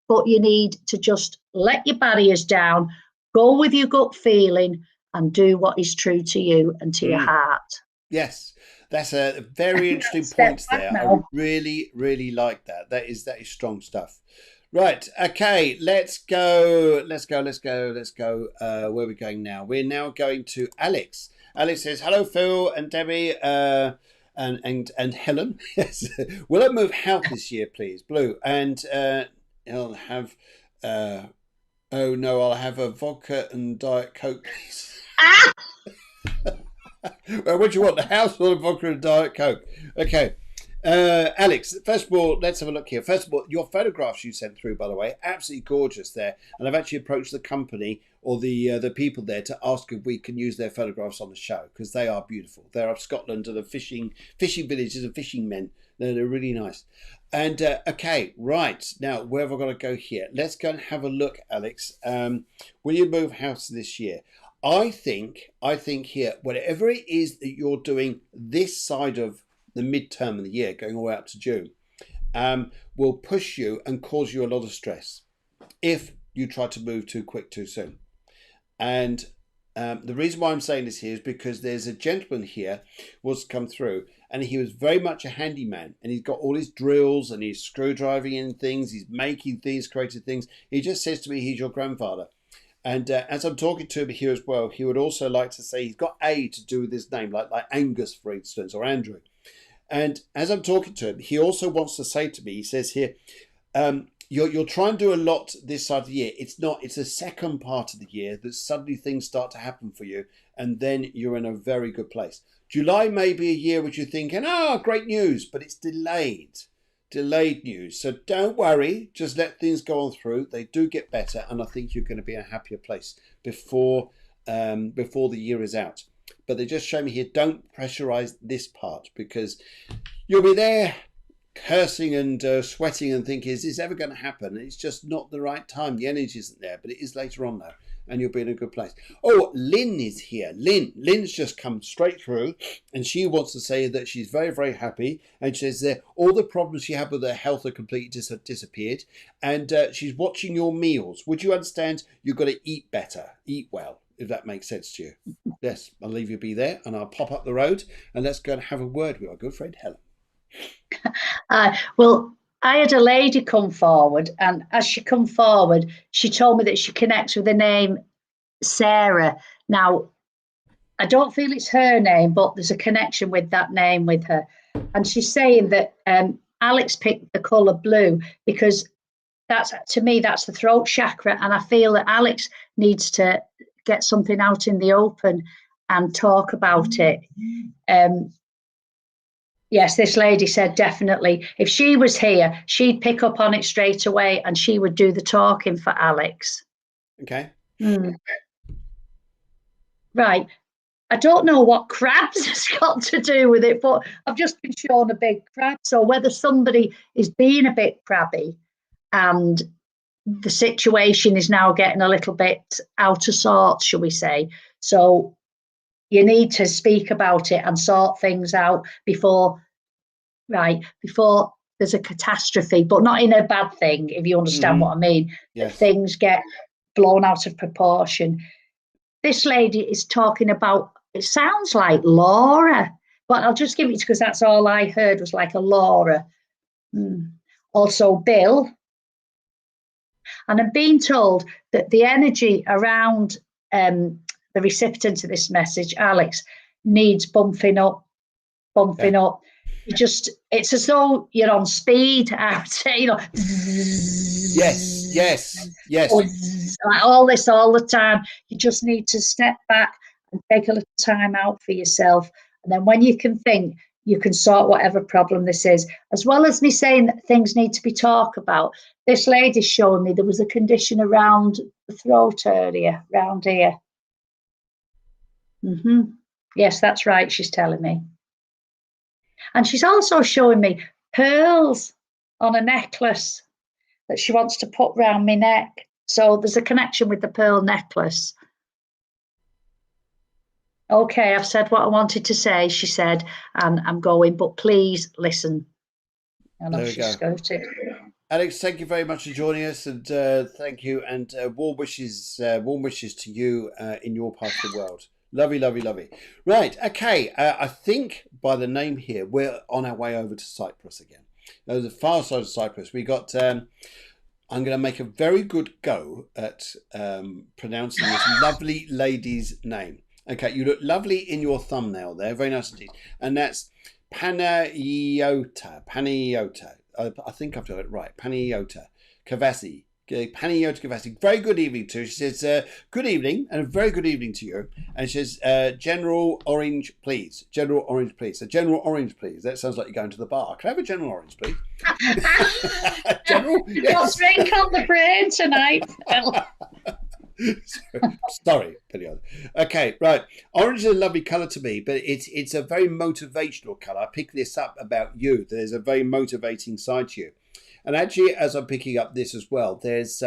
but you need to just let your barriers down, go with your gut feeling, and do what is true to you and to your heart. Yes, that's a very interesting point there. I really, really like that. That is strong stuff. Right. Okay. Let's go. Where are we going now? We're now going to Alex. Alex says, "Hello, Phil and Debbie, and Helen. Yes. Will I move house this year, please? Blue. And I'll have. I'll have a vodka and Diet Coke, please." Well, what do you want? The house or the vodka and Diet Coke? Okay. Alex, first of all, let's have a look here. First of all, your photographs you sent through, by the way, absolutely gorgeous there. And I've actually approached the company or the people there to ask if we can use their photographs on the show, because they are beautiful. They're of Scotland and the fishing villages and fishing men. They're really nice. And okay, right. Now, where have I got to go here? Let's go and have a look, Alex. Will you move house this year? I think here, whatever it is that you're doing this side of the midterm of the year, going all the way up to June, will push you and cause you a lot of stress if you try to move too quick too soon. And the reason why I'm saying this here is because there's a gentleman here who wants to come through, and he was very much a handyman, and he's got all his drills and he's screwdriving in things, he's making things, creating things. He just says to me, he's your grandfather. And as I'm talking to him here as well, he would also like to say he's got A to do with his name, like Angus, for instance, or Andrew. And as I'm talking to him, he also wants to say to me, he says here, you're trying to do a lot this side of the year. It's not, it's the second part of the year that suddenly things start to happen for you. And then you're in a very good place. July may be a year which you're thinking, great news, but it's delayed news. So don't worry, just let things go on through. They do get better. And I think you're going to be in a happier place before the year is out. but they just show me here, don't pressurize this part, because you'll be there cursing and sweating and thinking, is this ever going to happen? It's just not the right time. The energy isn't there, but it is later on now, and you'll be in a good place. Oh, Lynn is here. Lynn's just come straight through, and she wants to say that she's very, very happy, and she says that all the problems she had with her health are completely disappeared, and she's watching your meals. Would you understand? You've got to eat better, eat well, if that makes sense to you. Yes, I'll leave you be there, and I'll pop up the road, and let's go and have a word with our good friend Helen. Well, I had a lady come forward, and as she come forward, she told me that she connects with the name Sarah. Now, I don't feel it's her name, but there's a connection with that name with her. And she's saying that Alex picked the colour blue because that's, to me, that's the throat chakra. And I feel that Alex needs to get something out in the open and talk about it. Yes, this lady said definitely if she was here, she'd pick up on it straight away and she would do the talking for Alex. Okay. Right. I don't know what crabs has got to do with it, but I've just been shown a big crab. So whether somebody is being a bit crabby and the situation is now getting a little bit out of sorts, shall we say. So you need to speak about it and sort things out before there's a catastrophe, but not in a bad thing, if you understand what I mean. Yes. Things get blown out of proportion. This lady is talking about, it sounds like Laura, but I'll just give it because that's all I heard was like a Laura. Also Bill. And I'm being told that the energy around the recipient of this message, Alex, needs bumping up. It's as though you're on speed out, Yes. Like all this all the time. You just need to step back and take a little time out for yourself. And then when you can think, you can sort whatever problem this is. As well as me saying that things need to be talked about, this lady's showing me there was a condition around the throat area, around here. Yes, that's right, she's telling me. And she's also showing me pearls on a necklace that she wants to put round my neck. So there's a connection with the pearl necklace. Okay, I've said what I wanted to say, she said, and I'm going, but please listen. And there we go. Alex, thank you very much for joining us, and thank you, and warm wishes to you in your part of the world. Lovely. Right, okay, I think by the name here, we're on our way over to Cyprus again. The far side of Cyprus. We got, I'm going to make a very good go at pronouncing this lovely lady's name. Okay, you look lovely in your thumbnail there, very nice indeed. And that's Panayota. I think I've got it right. Panayota Kavasi. Panayota Kavasi. Very good evening to you. She says, good evening, and a very good evening to you. And she says, General Orange, please. General Orange, please. A General Orange, please. That sounds like you're going to the bar. Can I have a General Orange, please? General? Yes. Got drink on the brain tonight. Sorry, okay, right. Orange is a lovely colour to me, but it's a very motivational colour. I pick this up about you. There's a very motivating side to you. And actually, as I'm picking up this as well, there's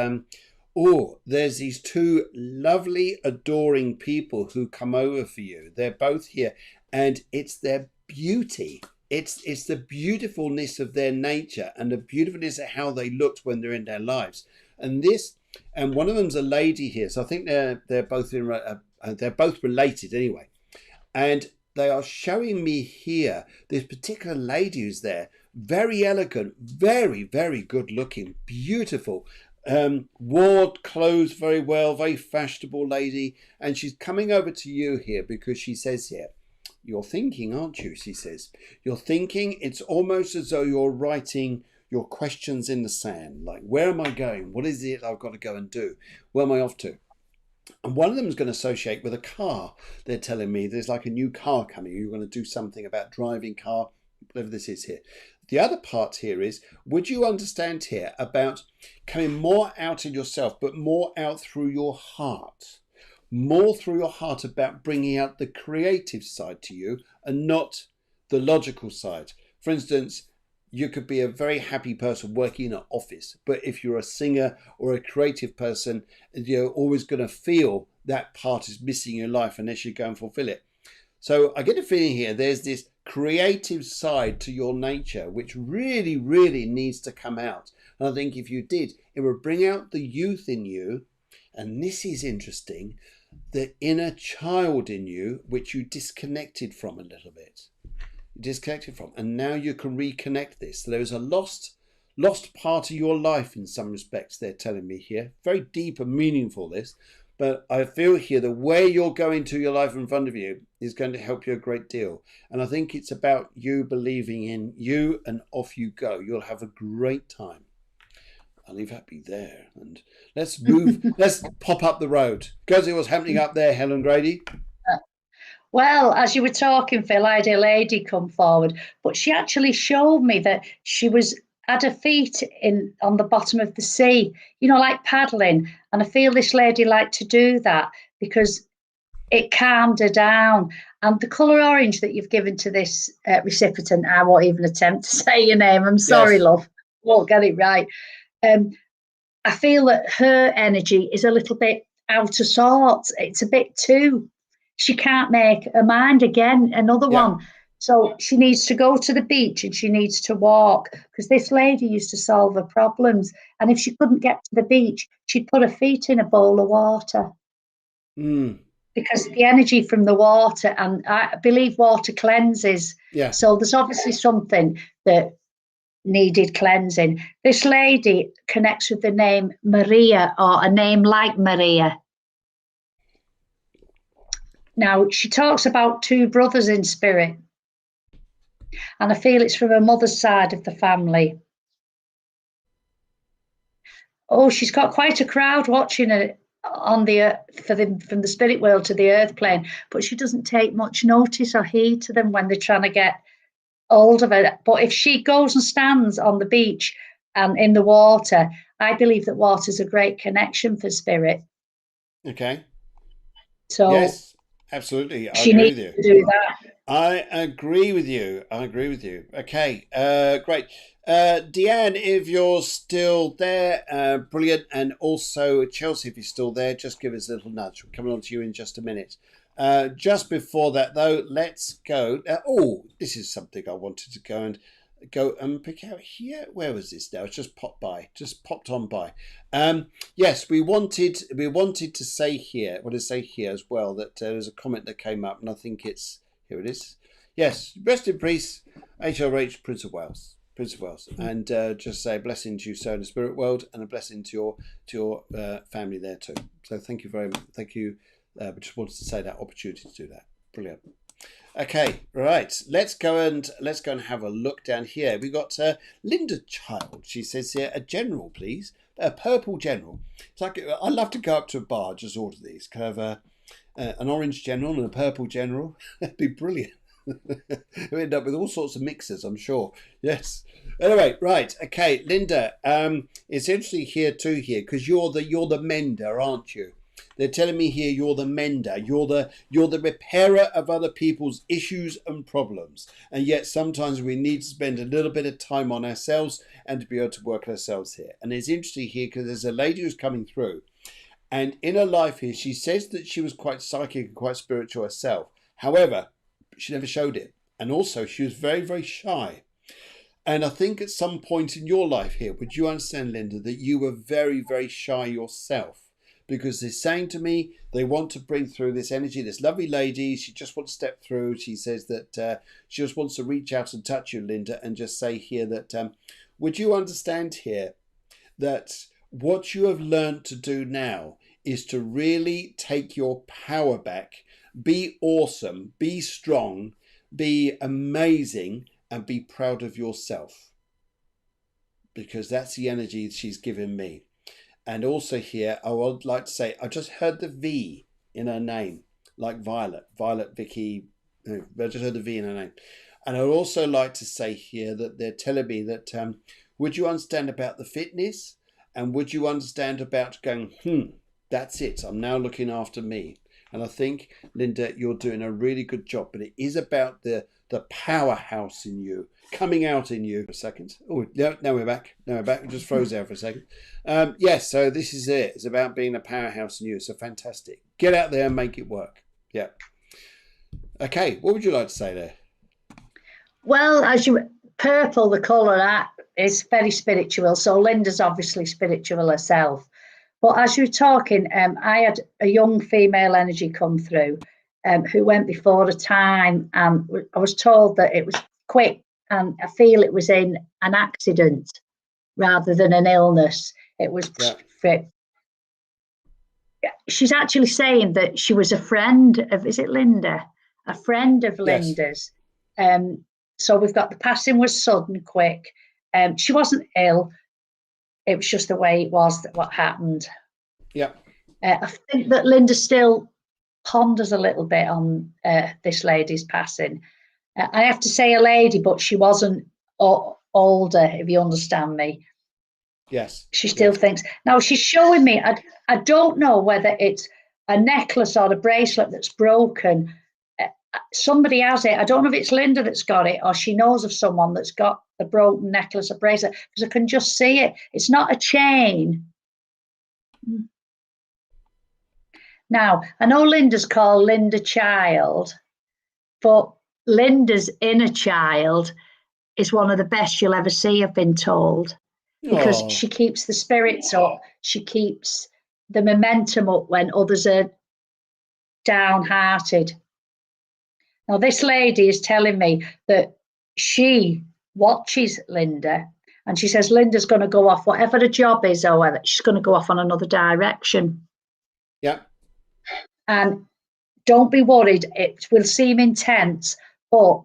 these two lovely, adoring people who come over for you. They're both here, and it's their beauty. It's the beautifulness of their nature and the beautifulness of how they looked when they're in their lives. And one of them's a lady here, so I think they're both they're both related anyway. And they are showing me here this particular lady who's there, very elegant, very, very good looking, beautiful, wore clothes very well, very fashionable lady. And she's coming over to you here because she says here, you're thinking, aren't you? She says, you're thinking. It's almost as though you're writing your questions in the sand, like, where am I going? What is it I've got to go and do? Where am I off to? And one of them is going to associate with a car. They're telling me there's like a new car coming. You're going to do something about driving car, whatever this is here. The other part here is, would you understand here about coming more out in yourself, but more out through your heart? more through your heart about bringing out the creative side to you and not the logical side. For instance, you could be a very happy person working in an office, but if you're a singer or a creative person, you're always going to feel that part is missing in your life unless you go and fulfill it. So I get a feeling here there's this creative side to your nature which really, really needs to come out. And I think if you did, it would bring out the youth in you. And this is interesting, the inner child in you, which you disconnected from a little bit. Disconnected from, and now you can reconnect this. So there's a lost part of your life in some respects, they're telling me here. Very deep and meaningful, this. But I feel here the way you're going to your life in front of you is going to help you a great deal. And I think it's about you believing in you, and off you go. You'll have a great time. I'll leave that be there. And let's move, let's pop up the road. Go see what's happening up there, Helen Grady. Well, as you were talking, Phil, I had a lady come forward, but she actually showed me that she had her feet in on the bottom of the sea, like paddling. And I feel this lady liked to do that because it calmed her down. And the colour orange that you've given to this recipient, I won't even attempt to say your name. I'm sorry, Yes. love. Won't get it right. I feel that her energy is a little bit out of sorts. It's a bit too. She can't make her mind again. Another Yeah. one. So she needs to go to the beach and she needs to walk because this lady used to solve her problems. And if she couldn't get to the beach, she'd put her feet in a bowl of water. Because the energy from the water, and I believe water cleanses. Yeah. So there's obviously something that needed cleansing. This lady connects with the name Maria, or a name like Maria. Now, she talks about two brothers in spirit, and I feel it's from her mother's side of the family. Oh, she's got quite a crowd watching her on the from the spirit world to the earth plane, but she doesn't take much notice or heed to them when they're trying to get hold of it. But if she goes and stands on the beach and in the water, I believe that water is a great connection for spirit. Okay. So yes, absolutely. I she agree needs with you. to do that. I agree with you. Okay. Great. Deanne, if you're still there, brilliant. And also Chelsea, if you're still there, just give us a little nudge. We're coming on to you in just a minute. Just before that, though, let's go. This is something I wanted to go and pick out here. Where was this now? It's just popped on by. Yes, we wanted to say here, as well, that there's a comment that came up, and I think here it is. Yes, rest in peace, HRH, Prince of Wales. And just say a blessing to you, sir, in the spirit world, and a blessing to your family there too. So thank you very much. Thank you. We just wanted to say that opportunity to do that. Brilliant. Okay, right. Let's go and have a look down here. We got Linda Child. She says here, a general, please, a purple general. It's like I love to go up to a bar, just order these, kind of an orange general and a purple general. That'd be brilliant. We end up with all sorts of mixes, I'm sure. Yes. Anyway, right. Okay, Linda. It's interesting here too, because you're the mender, aren't you? They're telling me here you're the mender, you're the repairer of other people's issues and problems. And yet sometimes we need to spend a little bit of time on ourselves and to be able to work ourselves here. And it's interesting here because there's a lady who's coming through. And in her life here, she says that she was quite psychic and quite spiritual herself. However, she never showed it. And also she was very, very shy. And I think at some point in your life here, would you understand, Linda, that you were very, very shy yourself? Because they're saying to me they want to bring through this energy, this lovely lady. She just wants to step through. She says that she just wants to reach out and touch you, Linda, and just say here that would you understand here that what you have learned to do now is to really take your power back, be awesome, be strong, be amazing, and be proud of yourself. Because that's the energy she's given me. And also here, I would like to say, I just heard the V in her name, like Violet, Vicky. I just heard the V in her name. And I'd also like to say here that they're telling me that would you understand about the fitness? And would you understand about going, That's it. I'm now looking after me. And I think, Linda, you're doing a really good job. But it is about the powerhouse in you coming out in you. A second. Oh, no, now we're back. Now we're back. We just froze there for a second. Yes, so this is it. It's about being a powerhouse in you. So fantastic. Get out there and make it work. Yeah. Okay, what would you like to say there? Well, purple, the colour, that is very spiritual. So Linda's obviously spiritual herself. But as you were talking, I had a young female energy come through who went before the time, and I was told that it was quick, and I feel it was in an accident rather than an illness. It was. Yeah. She's actually saying that she was a friend of, is it Linda? A friend of Linda's. Yes. So we've got the passing was sudden, quick. She wasn't ill. It was just the way it was, that what happened. Yeah. I think that Linda still ponders a little bit on this lady's passing. I have to say a lady, but she wasn't older, if you understand me. Yes. She still thinks. Now she's showing me, I don't know whether it's a necklace or a bracelet that's broken. Somebody has it. I don't know if it's Linda that's got it or she knows of someone that's got a broken necklace or bracelet, because I can just see it. It's not a chain. Now, I know Linda's called Linda Child, but Linda's inner child is one of the best you'll ever see, I've been told, because she keeps the spirits up. She keeps the momentum up when others are downhearted. Now, this lady is telling me that she watches Linda, and she says Linda's going to go off, whatever the job is, or whether she's going to go off on another direction. Yeah. And don't be worried. It will seem intense, but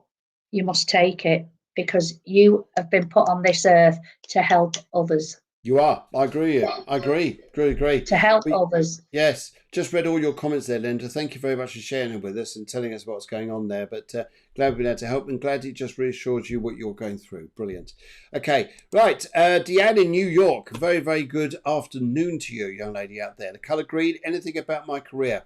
you must take it, because you have been put on this earth to help others. You are. I agree. I agree. Agree. To help others. Yes. Just read all your comments there, Linda. Thank you very much for sharing it with us and telling us what's going on there. But glad we've been able to help, and glad it just reassures you what you're going through. Brilliant. Okay. Right. Deanne in New York. Very, very good afternoon to you, young lady out there. The colour green. Anything about my career?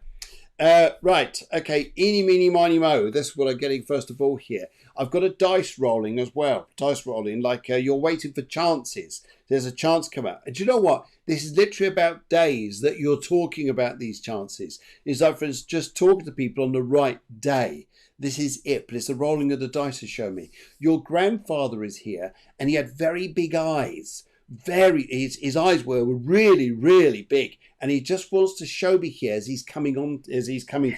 Right. Okay. Eeny, meeny, miny, mo. That's what I'm getting first of all here. I've got a dice rolling as well. Dice rolling, like you're waiting for chances. There's a chance come out. And do you know what? This is literally about days that you're talking about these chances. Is like, for instance, just talking to people on the right day. This is it. But it's the rolling of the dice to show me. Your grandfather is here, and he had very big eyes. His eyes were really, really big, and he just wants to show me here as he's coming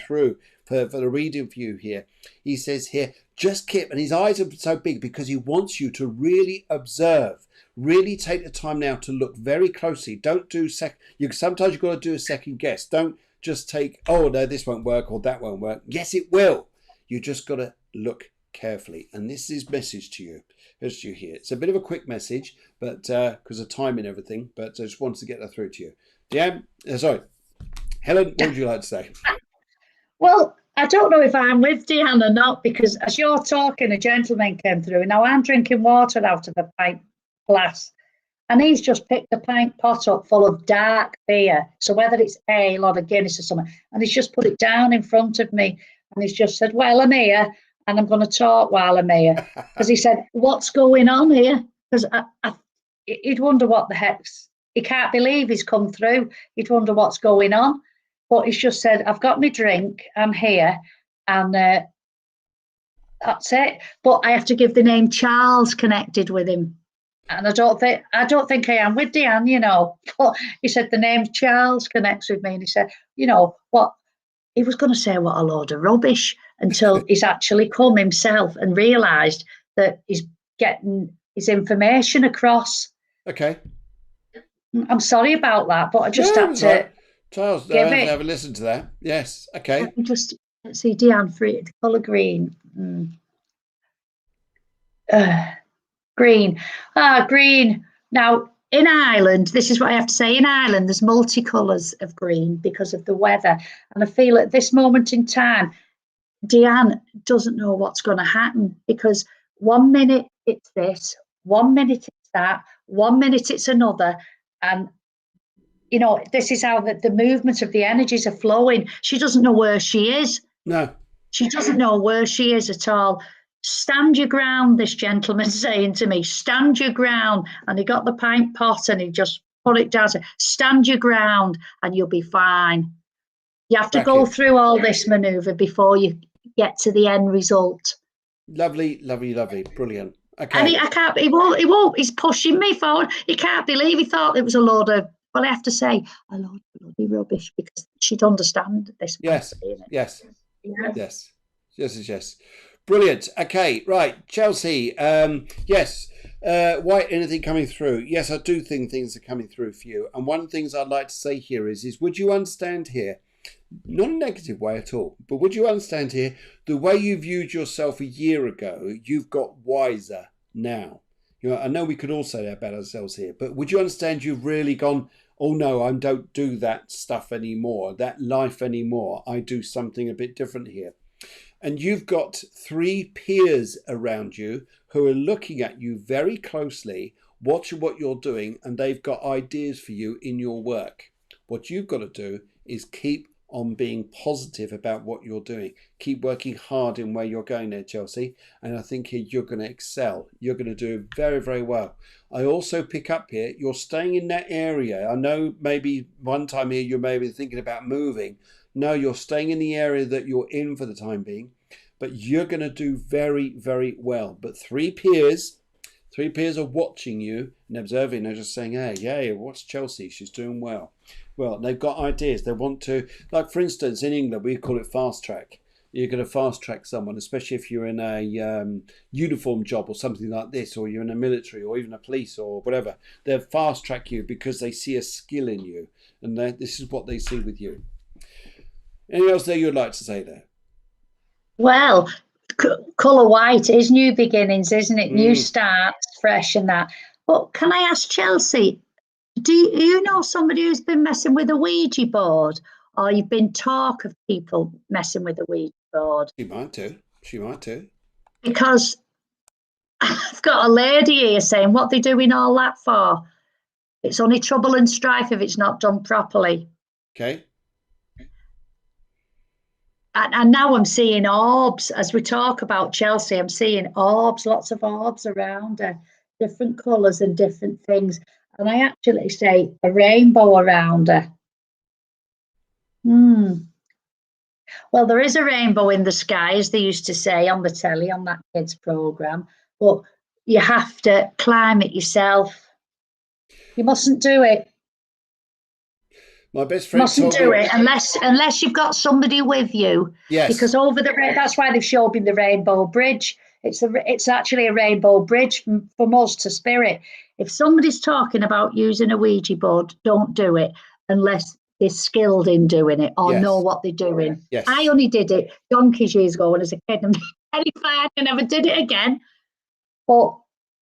through for the reading for you here. He says here, just keep, and his eyes are so big because he wants you to really observe, really take the time now to look very closely. Don't do sometimes you've got to do a second guess. Don't just take, oh no, this won't work or that won't work. Yes, it will. You just got to look carefully, and this is message to you as you hear. It's a bit of a quick message, but because of time and everything, but I just wanted to get that through to you. Helen, what would you like to say? Well, I don't know if I'm with Deanne or not, because as you're talking, a gentleman came through. Now I'm drinking water out of a pint glass, and he's just picked a pint pot up full of dark beer. So whether it's ale or a Guinness or something, and he's just put it down in front of me, and he's just said, well, I'm here, and I'm going to talk while I'm here. Because he said, what's going on here? Because he'd wonder what the heck's, he can't believe he's come through. He'd wonder what's going on. But he's just said, I've got my drink, I'm here, and that's it. But I have to give the name Charles connected with him. And I don't think I am with Deanne, you know. But he said the name Charles connects with me, and he said, you know, what he was going to say, what a load of rubbish, until he's actually come himself and realised that he's getting his information across. Okay. I'm sorry about that, but I just had to. Right. Charles, have a listen to that. Yes. Okay. Just see Deanne free the colour green. Green. Green. Now, in Ireland, this is what I have to say. In Ireland, there's multicolours of green because of the weather. And I feel at this moment in time, Deanne doesn't know what's going to happen, because 1 minute it's this, 1 minute it's that, 1 minute it's another. And this is how the movement of the energies are flowing. She doesn't know where she is. No. She doesn't know where she is at all. Stand your ground, this gentleman's saying to me, stand your ground. And he got the pint pot and he just put it down. Stand your ground and you'll be fine. You have to go through all this maneuver before you get to the end result. Lovely, lovely, lovely. Brilliant. Okay. And he won't. He's pushing me forward. He can't believe he thought it was a load of, well, I have to say, a load of bloody rubbish, because she'd understand this. Yes. Brilliant. Okay, right. Chelsea, yes. Why anything coming through? Yes, I do think things are coming through for you. And one of the things I'd like to say here is would you understand here, not a negative way at all, but would you understand here, the way you viewed yourself a year ago, you've got wiser now. I know we could all say that about ourselves here, but would you understand you've really gone, oh no, I don't do that stuff anymore, that life anymore. I do something a bit different here. And you've got 3 peers around you who are looking at you very closely, watching what you're doing, and they've got ideas for you in your work. What you've got to do is keep on being positive about what you're doing. Keep working hard in where you're going there, Chelsea. And I think you're going to excel. You're going to do very, very well. I also pick up here, you're staying in that area. I know maybe one time here you may be thinking about moving. No, you're staying in the area that you're in for the time being. But you're going to do very, very well. But 3 peers are watching you and observing. They're just saying, hey, yeah, what's Chelsea? She's doing well. Well, they've got ideas. They want to, like for instance, in England, we call it fast track. You're going to fast track someone, especially if you're in a uniform job or something like this, or you're in the military or even a police or whatever. They'll fast track you because they see a skill in you. And this is what they see with you. Anything else there you'd like to say there? Well, colour white is new beginnings, isn't it? New starts, fresh and that. But can I ask Chelsea, do you know somebody who's been messing with a Ouija board? Or you've been talk of people messing with a Ouija board? She might too. Because I've got a lady here saying, what they doing all that for? It's only trouble and strife if it's not done properly. Okay. And now I'm seeing orbs. As we talk about Chelsea, I'm seeing orbs, lots of orbs around her, different colours and different things. And I actually say a rainbow around her. Well, there is a rainbow in the sky, as they used to say on the telly, on that kids' programme. But you have to climb it yourself. You mustn't do it. My best friend mustn't do it unless you've got somebody with you. Yes. Because that's why they've showed me the Rainbow Bridge. It's actually a rainbow bridge from us to spirit. If somebody's talking about using a Ouija board, don't do it unless they're skilled in doing it or know what they're doing. Yes. I only did it donkeys years ago when I was a kid and terrified and never did it again. But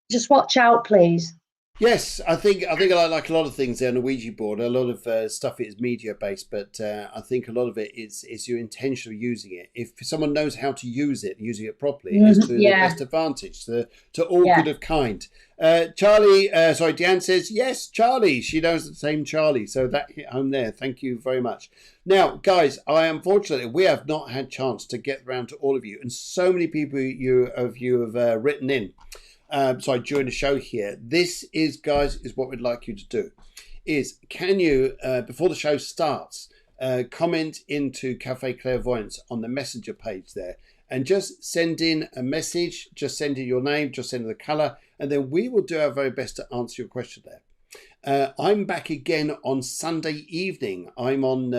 just watch out, please. Yes, I think I like a lot of things there on the Ouija board. A lot of stuff is media based, but I think a lot of it is your intention of using it. If someone knows how to use it, using it properly, is to the best advantage to all good of kind. Deanne says yes, Charlie. She knows the same Charlie, so that hit home there. Thank you very much. Now, guys, unfortunately we have not had chance to get around to all of you, and so many people you have written in. During the show here. This is, guys, is what we'd like you to do. Is can you, before the show starts, comment into Cafe Clairvoyance on the messenger page there and just send in a message, just send in your name, just send in the colour, and then we will do our very best to answer your question there. I'm back again on Sunday evening. I'm going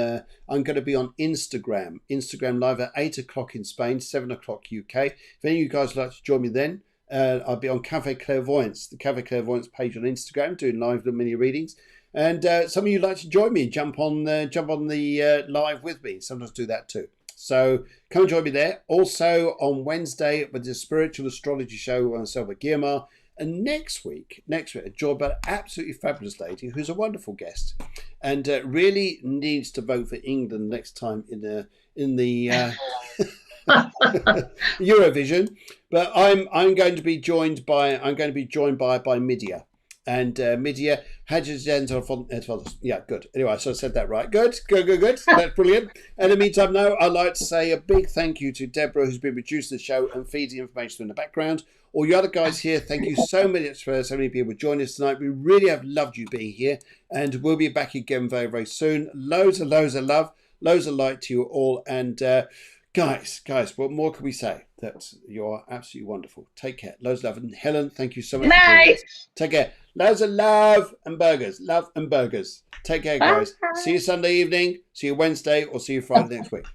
to be on Instagram Live at 8 o'clock in Spain, 7 o'clock UK. If any of you guys would like to join me then, I'll be on Cafe Clairvoyance, the Cafe Clairvoyance page on Instagram, doing live little mini readings. And some of you like to join me, jump on the live with me. Sometimes do that too. So come and join me there. Also on Wednesday with the Spiritual Astrology Show on Selva Guillemar. And next week, I'm joined by an absolutely fabulous lady who's a wonderful guest, and really needs to vote for England next time in the Eurovision. But I'm going to be joined by Midia, and Midia Hajjens. Yeah, good. Anyway, so I said that right. Good. That's brilliant. In the meantime, now I'd like to say a big thank you to Deborah, who's been producing the show and feeding information in the background. All you other guys here, thank you so much for so many people joining us tonight. We really have loved you being here, and we'll be back again very, very soon. Loads of love, loads of light to you all, and guys, what more can we say? That you're absolutely wonderful. Take care. Loads of love. And Helen, thank you so much for joining us. Take care. Loads of love and burgers. Love and burgers. Take care, guys. See you Sunday evening. See you Wednesday, or see you Friday next week.